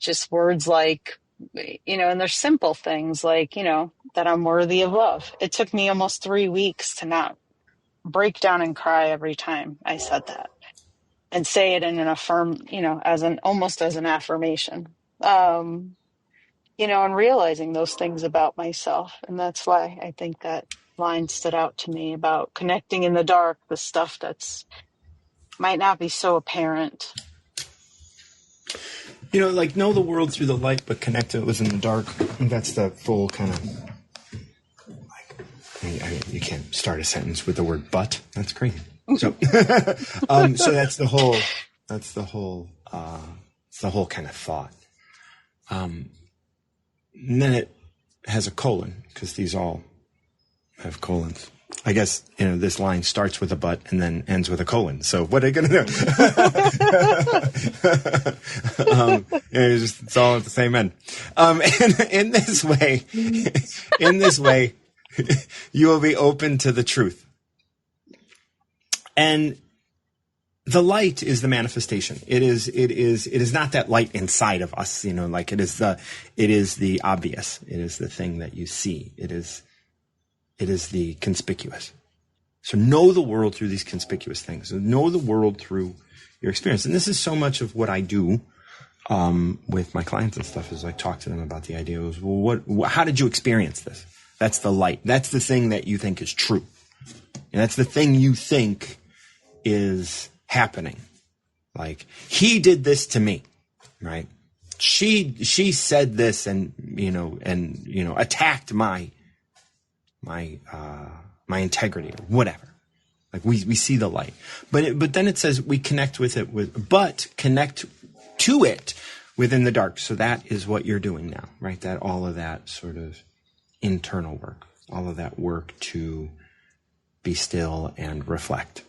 just words like, and they're simple things like, that I'm worthy of love. It took me almost 3 weeks to not break down and cry every time I said that, and say it in an almost as an affirmation. And realizing those things about myself. And that's why I think that line stood out to me about connecting in the dark, the stuff that's might not be so apparent. Like know the world through the light, but connect it was in the dark. And that's the full kind of you can't start a sentence with the word "but." That's crazy. So, so that's the whole kind of thought. And then it has a colon because these all have colons. I guess, this line starts with a but and then ends with a colon. So what are you going to do? It's all at the same end. And in this way, you will be open to the truth. And the light is the manifestation. It is not that light inside of us, like it is the obvious. It is the thing that you see. It is the conspicuous. So know the world through these conspicuous things. So know the world through your experience. And this is so much of what I do with my clients and stuff is I talk to them about the idea of, how did you experience this? That's the light. That's the thing that you think is true. And that's the thing you think is happening. Like, he did this to me, right? She said this and attacked my integrity or whatever. Like we see the light, but then it says we connect with it but connect to it within the dark. So that is what you're doing now, right? That all of that sort of internal work, all of that work to be still and reflect.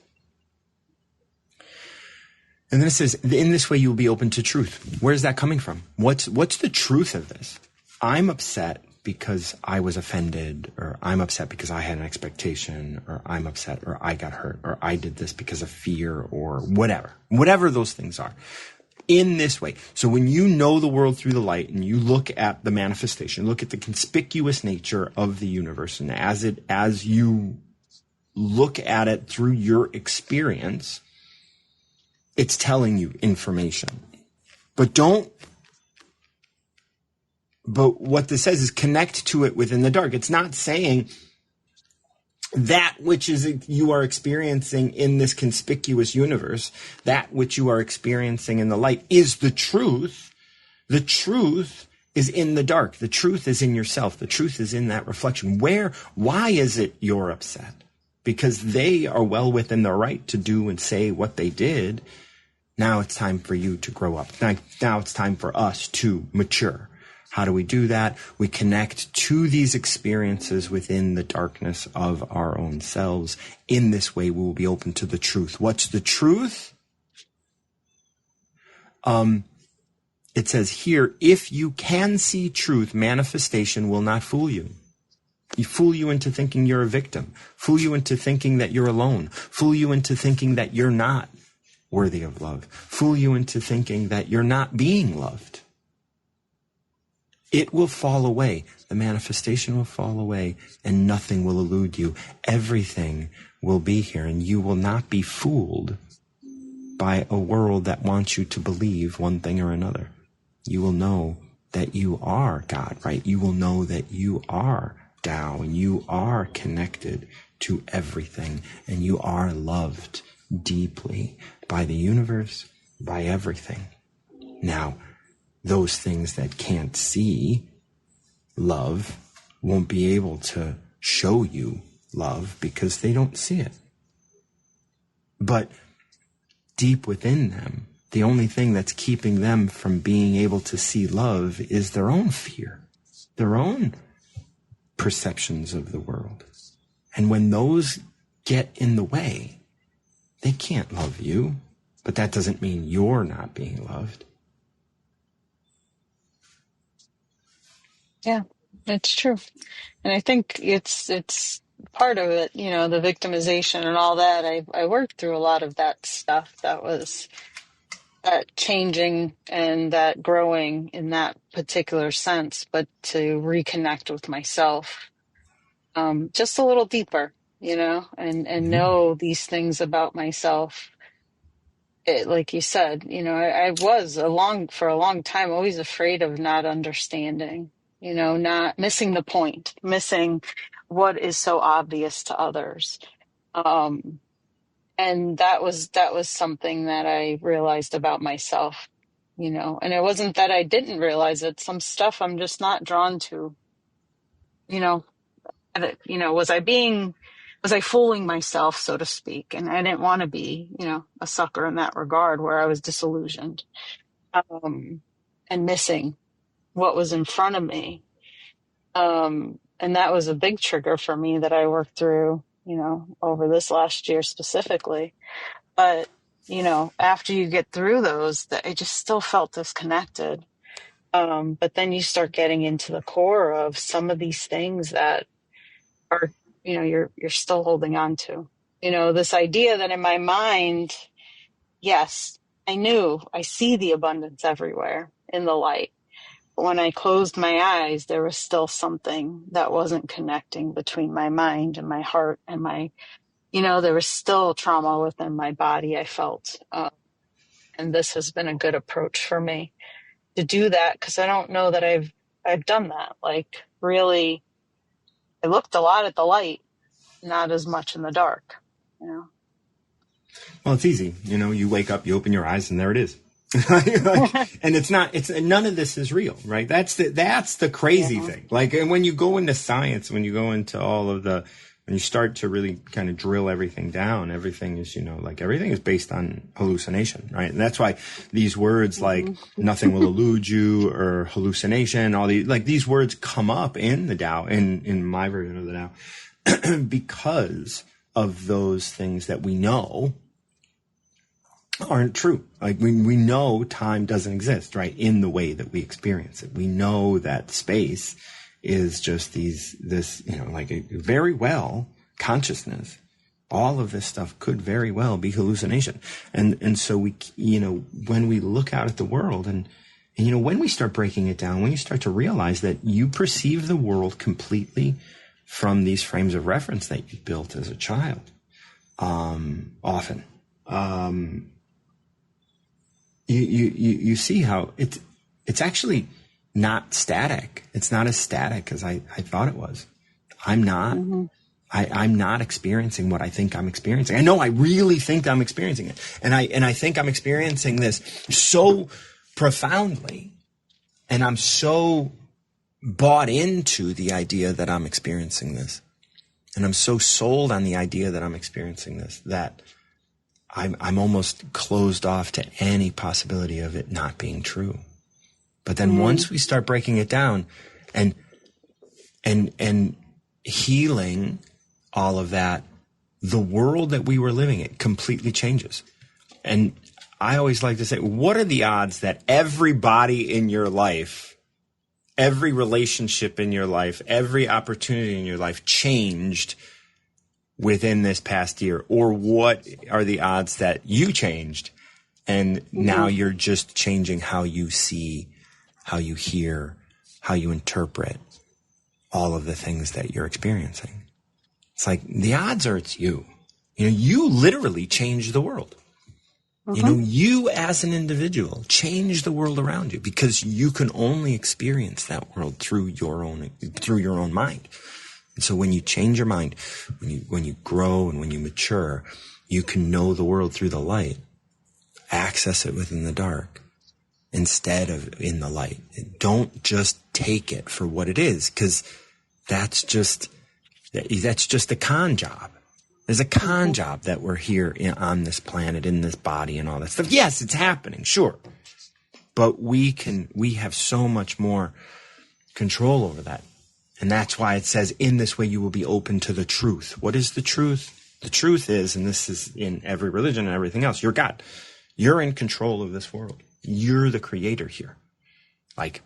And then it says, in this way, you will be open to truth. Where's that coming from? What's the truth of this? I'm upset because I was offended, or I'm upset because I had an expectation, or I'm upset, or I got hurt, or I did this because of fear, or whatever those things are. In this way. So when you know the world through the light and you look at the manifestation, look at the conspicuous nature of the universe, and as you look at it through your experience, it's telling you information. But what this says is connect to it within the dark. It's not saying that which is you are experiencing in this conspicuous universe, that which you are experiencing in the light is the truth. The truth is in the dark. The truth is in yourself. The truth is in that reflection. Why is it you're upset? Because they are well within their right to do and say what they did. Now it's time for you to grow up. Now it's time for us to mature. How do we do that? We connect to these experiences within the darkness of our own selves. In this way, we will be open to the truth. What's the truth? It says here, if you can see truth, manifestation will not fool you. You fool you into thinking you're a victim. Fool you into thinking that you're alone. Fool you into thinking that you're not worthy of love. Fool you into thinking that you're not being loved. It will fall away. The manifestation will fall away and nothing will elude you. Everything will be here and you will not be fooled by a world that wants you to believe one thing or another. You will know that you are God, right? You will know that you are Tao and you are connected to everything and you are loved deeply by the universe, by everything. Now, those things that can't see love won't be able to show you love because they don't see it. But deep within them, the only thing that's keeping them from being able to see love is their own fear, their own perceptions of the world. And when those get in the way, they can't love you. But that doesn't mean you're not being loved. Yeah, it's true. And I think it's part of it, you know, the victimization and all that. I worked through a lot of that stuff that was that changing and that growing in that particular sense, but to reconnect with myself just a little deeper, you know, and know these things about myself. It, like you said, you know, I was for a long time always afraid of not understanding, you know, not missing the point, missing what is so obvious to others. And that was something that I realized about myself, you know, and it wasn't that I didn't realize it. Some stuff I'm just not drawn to, you know, you know, was I fooling myself, so to speak? And I didn't want to be, you know, a sucker in that regard where I was disillusioned, and missing what was in front of me. And that was a big trigger for me that I worked through, you know, over this last year specifically. But, you know, after you get through those, that I just still felt disconnected. But then you start getting into the core of some of these things that are, you know, you're still holding on to. You know, this idea that in my mind, yes, I see the abundance everywhere in the light. But when I closed my eyes, there was still something that wasn't connecting between my mind and my heart and you know, there was still trauma within my body, I felt. And this has been a good approach for me to do that, because I don't know that I've done that. Like, really, I looked a lot at the light, not as much in the dark, you know. Well, it's easy. You know, you wake up, you open your eyes, and there it is. And none of this is real, right? That's the crazy thing. Like, and when you go into science, when you go into when you start to really kind of drill everything down, everything is, you know, like everything is based on hallucination, right? And that's why these words like nothing will elude you or hallucination, all these words come up in the Tao, in my version of the Tao, because of those things that we know aren't true. Like we know time doesn't exist, right? In the way that we experience it. We know that space is just this, you know, like very well consciousness. All of this stuff could very well be hallucination. And so we, you know, when we look out at the world and, you know, when we start breaking it down, when you start to realize that you perceive the world completely from these frames of reference that you built as a child, often, you see how it's actually not static. It's not as static as I thought it was. I'm not. I'm not experiencing what I think I'm experiencing. I know I really think I'm experiencing it. And I think I'm experiencing this so profoundly. And I'm so bought into the idea that I'm experiencing this. And I'm so sold on the idea that I'm experiencing this that I'm almost closed off to any possibility of it not being true. But then once we start breaking it down and healing all of that, the world that we were living in completely changes. And I always like to say, what are the odds that everybody in your life, every relationship in your life, every opportunity in your life changed within this past year? Or what are the odds that you changed and now you're just changing how you see, how you hear, how you interpret all of the things that you're experiencing? It's like the odds are it's you. You know, you literally changed the world. You know, you as an individual change the world around you because you can only experience that world through your own mind. And so when you change your mind, when you grow and when you mature, you can know the world through the light, access it within the dark instead of in the light. Don't just take it for what it is, because that's just a con job. There's a con job that we're here on this planet, in this body and all that stuff. Yes, it's happening, sure. But we have so much more control over that. And that's why it says, in this way, you will be open to the truth. What is the truth? The truth is, and this is in every religion and everything else, you're God. You're in control of this world. You're the creator here. Like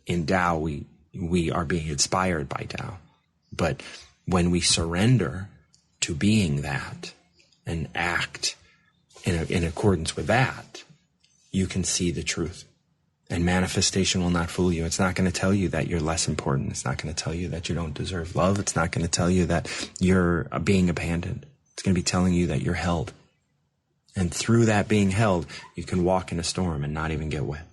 in Tao, we we are being inspired by Tao. But when we surrender to being that and act in accordance with that, you can see the truth. And manifestation will not fool you. It's not going to tell you that you're less important. It's not going to tell you that you don't deserve love. It's not going to tell you that you're being abandoned. It's going to be telling you that you're held. And through that being held, you can walk in a storm and not even get wet.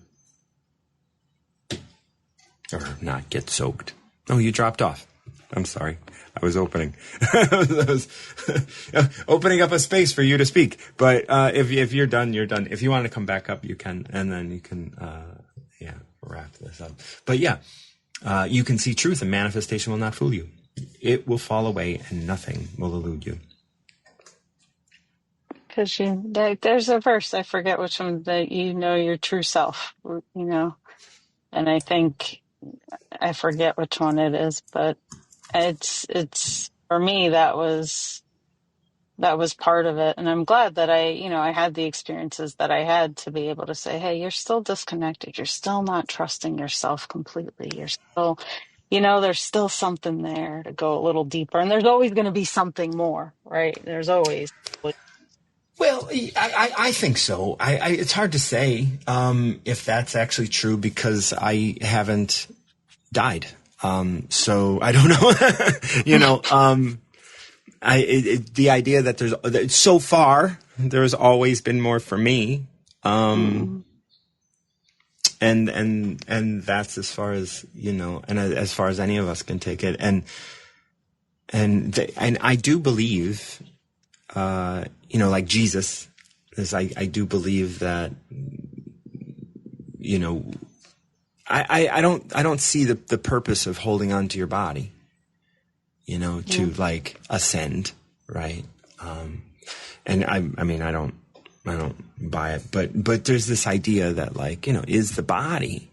Or not get soaked. Oh, you dropped off. I'm sorry. I was opening. I was opening up a space for you to speak. But if you're done, you're done. If you want to come back up, you can. And then you can wrap this up. But you can see truth, and manifestation will not fool you. It will fall away and nothing will elude you. Because there's a verse, I forget which one, that you know your true self, and I think I forget which one it is, but it's for me, that was part of it. And I'm glad that I had the experiences that I had to be able to say, hey, you're still disconnected. You're still not trusting yourself completely. You're still, there's still something there to go a little deeper. And there's always going to be something more, right? There's always. Well, I think so. It's hard to say if that's actually true because I haven't died. So I don't know. The idea that so far there's always been more for me. And that's as far as, and as far as any of us can take it. And I do believe, like Jesus, I do believe that, I don't see the purpose of holding on to your body, to like ascend, right? And I don't buy it, but there's this idea that is the body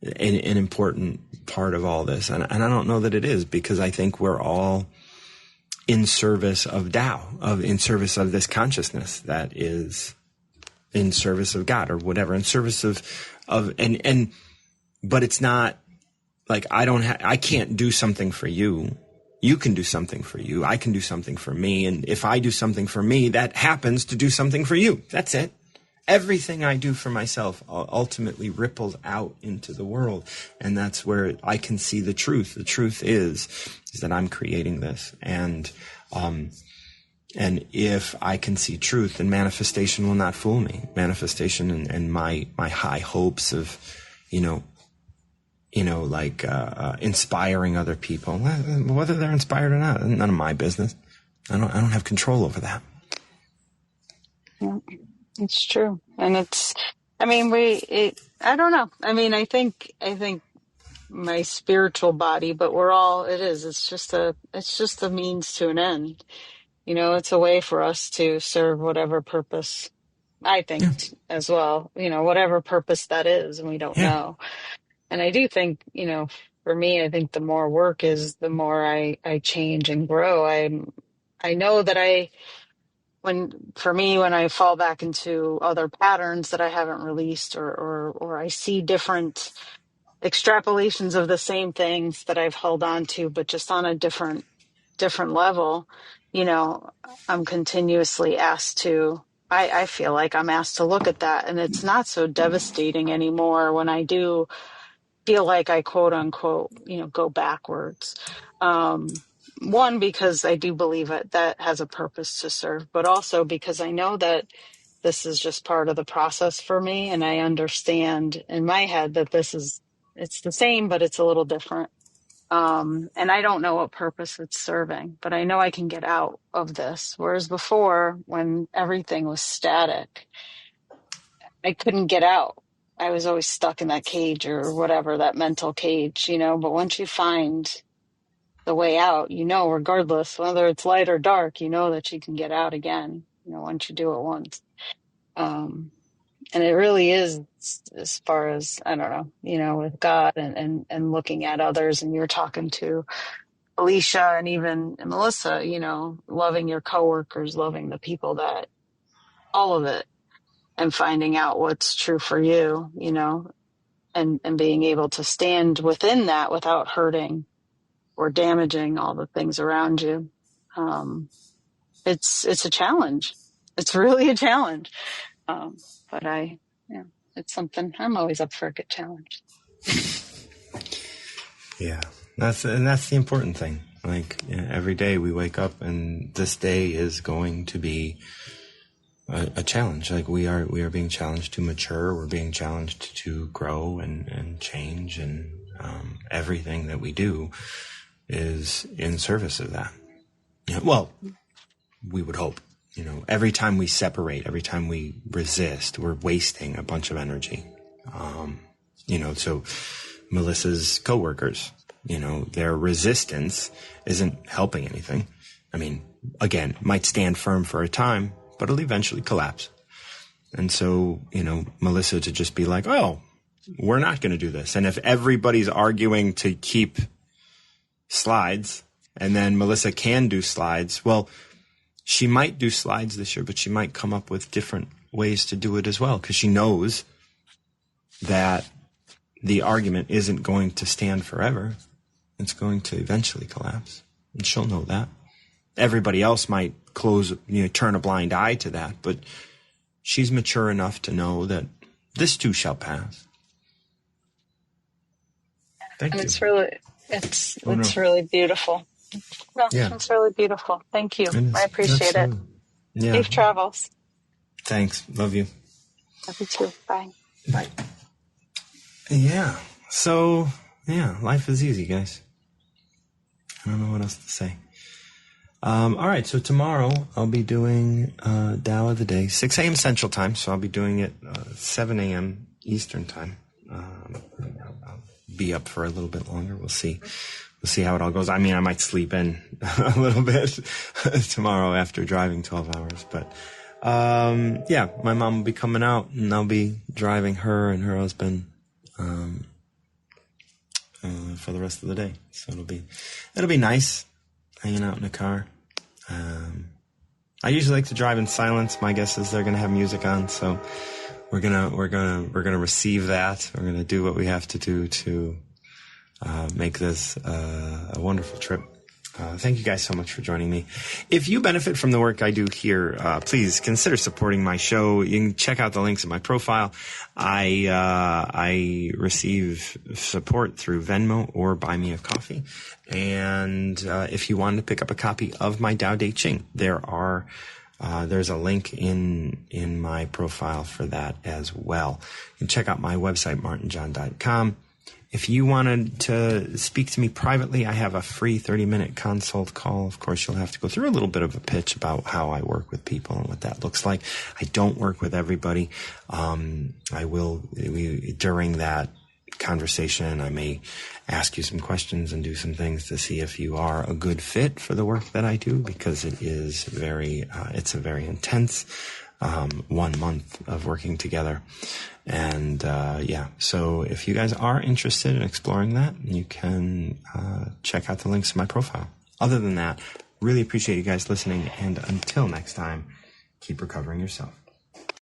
an important part of all this? And I don't know that it is, because I think we're all in service of Tao, in service of this consciousness that is in service of God or whatever, in service of but it's not like I can't do something for you. You can do something for you. I can do something for me. And if I do something for me, that happens to do something for you. That's it. Everything I do for myself ultimately ripples out into the world. And that's where I can see the truth. The truth is that I'm creating this. And if I can see truth, then manifestation will not fool me. Manifestation and my high hopes of, inspiring other people, whether they're inspired or not, none of my business. I don't have control over that. Yeah, it's true. And I don't know. I think my spiritual body, but it's just a means to an end. It's a way for us to serve whatever purpose, I think, as well, whatever purpose that is, and we don't know. And I do think, for me, I think the more work is, the more I change and grow. I know that when I fall back into other patterns that I haven't released, or I see different extrapolations of the same things that I've held on to, but just on a different level, I'm continuously asked to, I feel like I'm asked to look at that. And it's not so devastating anymore when I do feel like I quote unquote, go backwards. One, because I do believe that has a purpose to serve, but also because I know that this is just part of the process for me. And I understand in my head that it's the same, but it's a little different. And I don't know what purpose it's serving, but I know I can get out of this. Whereas before, when everything was static, I couldn't get out. I was always stuck in that cage or whatever, that mental cage, but once you find the way out, regardless, whether it's light or dark, that you can get out again, once you do it once. And it really is, as far as, I don't know, with God and looking at others, and you're talking to Alicia and even Melissa, loving your coworkers, loving the people all of it, and finding out what's true for you, and being able to stand within that without hurting or damaging all the things around you. It's a challenge. It's really a challenge. But it's something I'm always up for a good challenge. Yeah, that's the important thing. Like, every day we wake up and this day is going to be a challenge. Like, we are being challenged to mature. We're being challenged to grow and change, and everything that we do is in service of that. Yeah, well, we would hope. Every time we separate, every time we resist, we're wasting a bunch of energy. So Melissa's coworkers, their resistance isn't helping anything. I mean, again, might stand firm for a time, but it'll eventually collapse. And so, Melissa to just be like, oh, we're not going to do this. And if everybody's arguing to keep slides, and then Melissa can do slides, well, she might do slides this year, but she might come up with different ways to do it as well, because she knows that the argument isn't going to stand forever. It's going to eventually collapse, and she'll know that. Everybody else might turn a blind eye to that, but she's mature enough to know that this too shall pass. Thank you. It's really beautiful. No, yeah. It's really beautiful. Thank you. I appreciate it. Yeah. Safe travels. Thanks. Love you. Love you too. Bye. Bye. Yeah. So, life is easy, guys. I don't know what else to say. All right. So tomorrow I'll be doing Tao of the Day, 6 a.m. Central Time. So I'll be doing it 7 a.m. Eastern Time. I'll be up for a little bit longer. We'll see. We'll see how it all goes. I mean, I might sleep in a little bit tomorrow after driving 12 hours. But, my mom will be coming out, and I'll be driving her and her husband for the rest of the day. So it'll be nice hanging out in a car. I usually like to drive in silence. My guess is they're going to have music on. So we're going to receive that. We're going to do what we have to do to make this a wonderful trip. Thank you guys so much for joining me. If you benefit from the work I do here, please consider supporting my show. You can check out the links in my profile. I receive support through Venmo or Buy Me a Coffee. And if you wanted to pick up a copy of my Tao Te Ching, there's a link in my profile for that as well. You can check out my website, martinjohn.com. If you wanted to speak to me privately, I have a free 30-minute consult call. Of course, you'll have to go through a little bit of a pitch about how I work with people and what that looks like. I don't work with everybody. During that conversation, I may ask you some questions and do some things to see if you are a good fit for the work that I do, because it is it's a very intense 1 month of working together. And so if you guys are interested in exploring that, you can check out the links in my profile. Other than that, really appreciate you guys listening, and until next time, keep recovering yourself.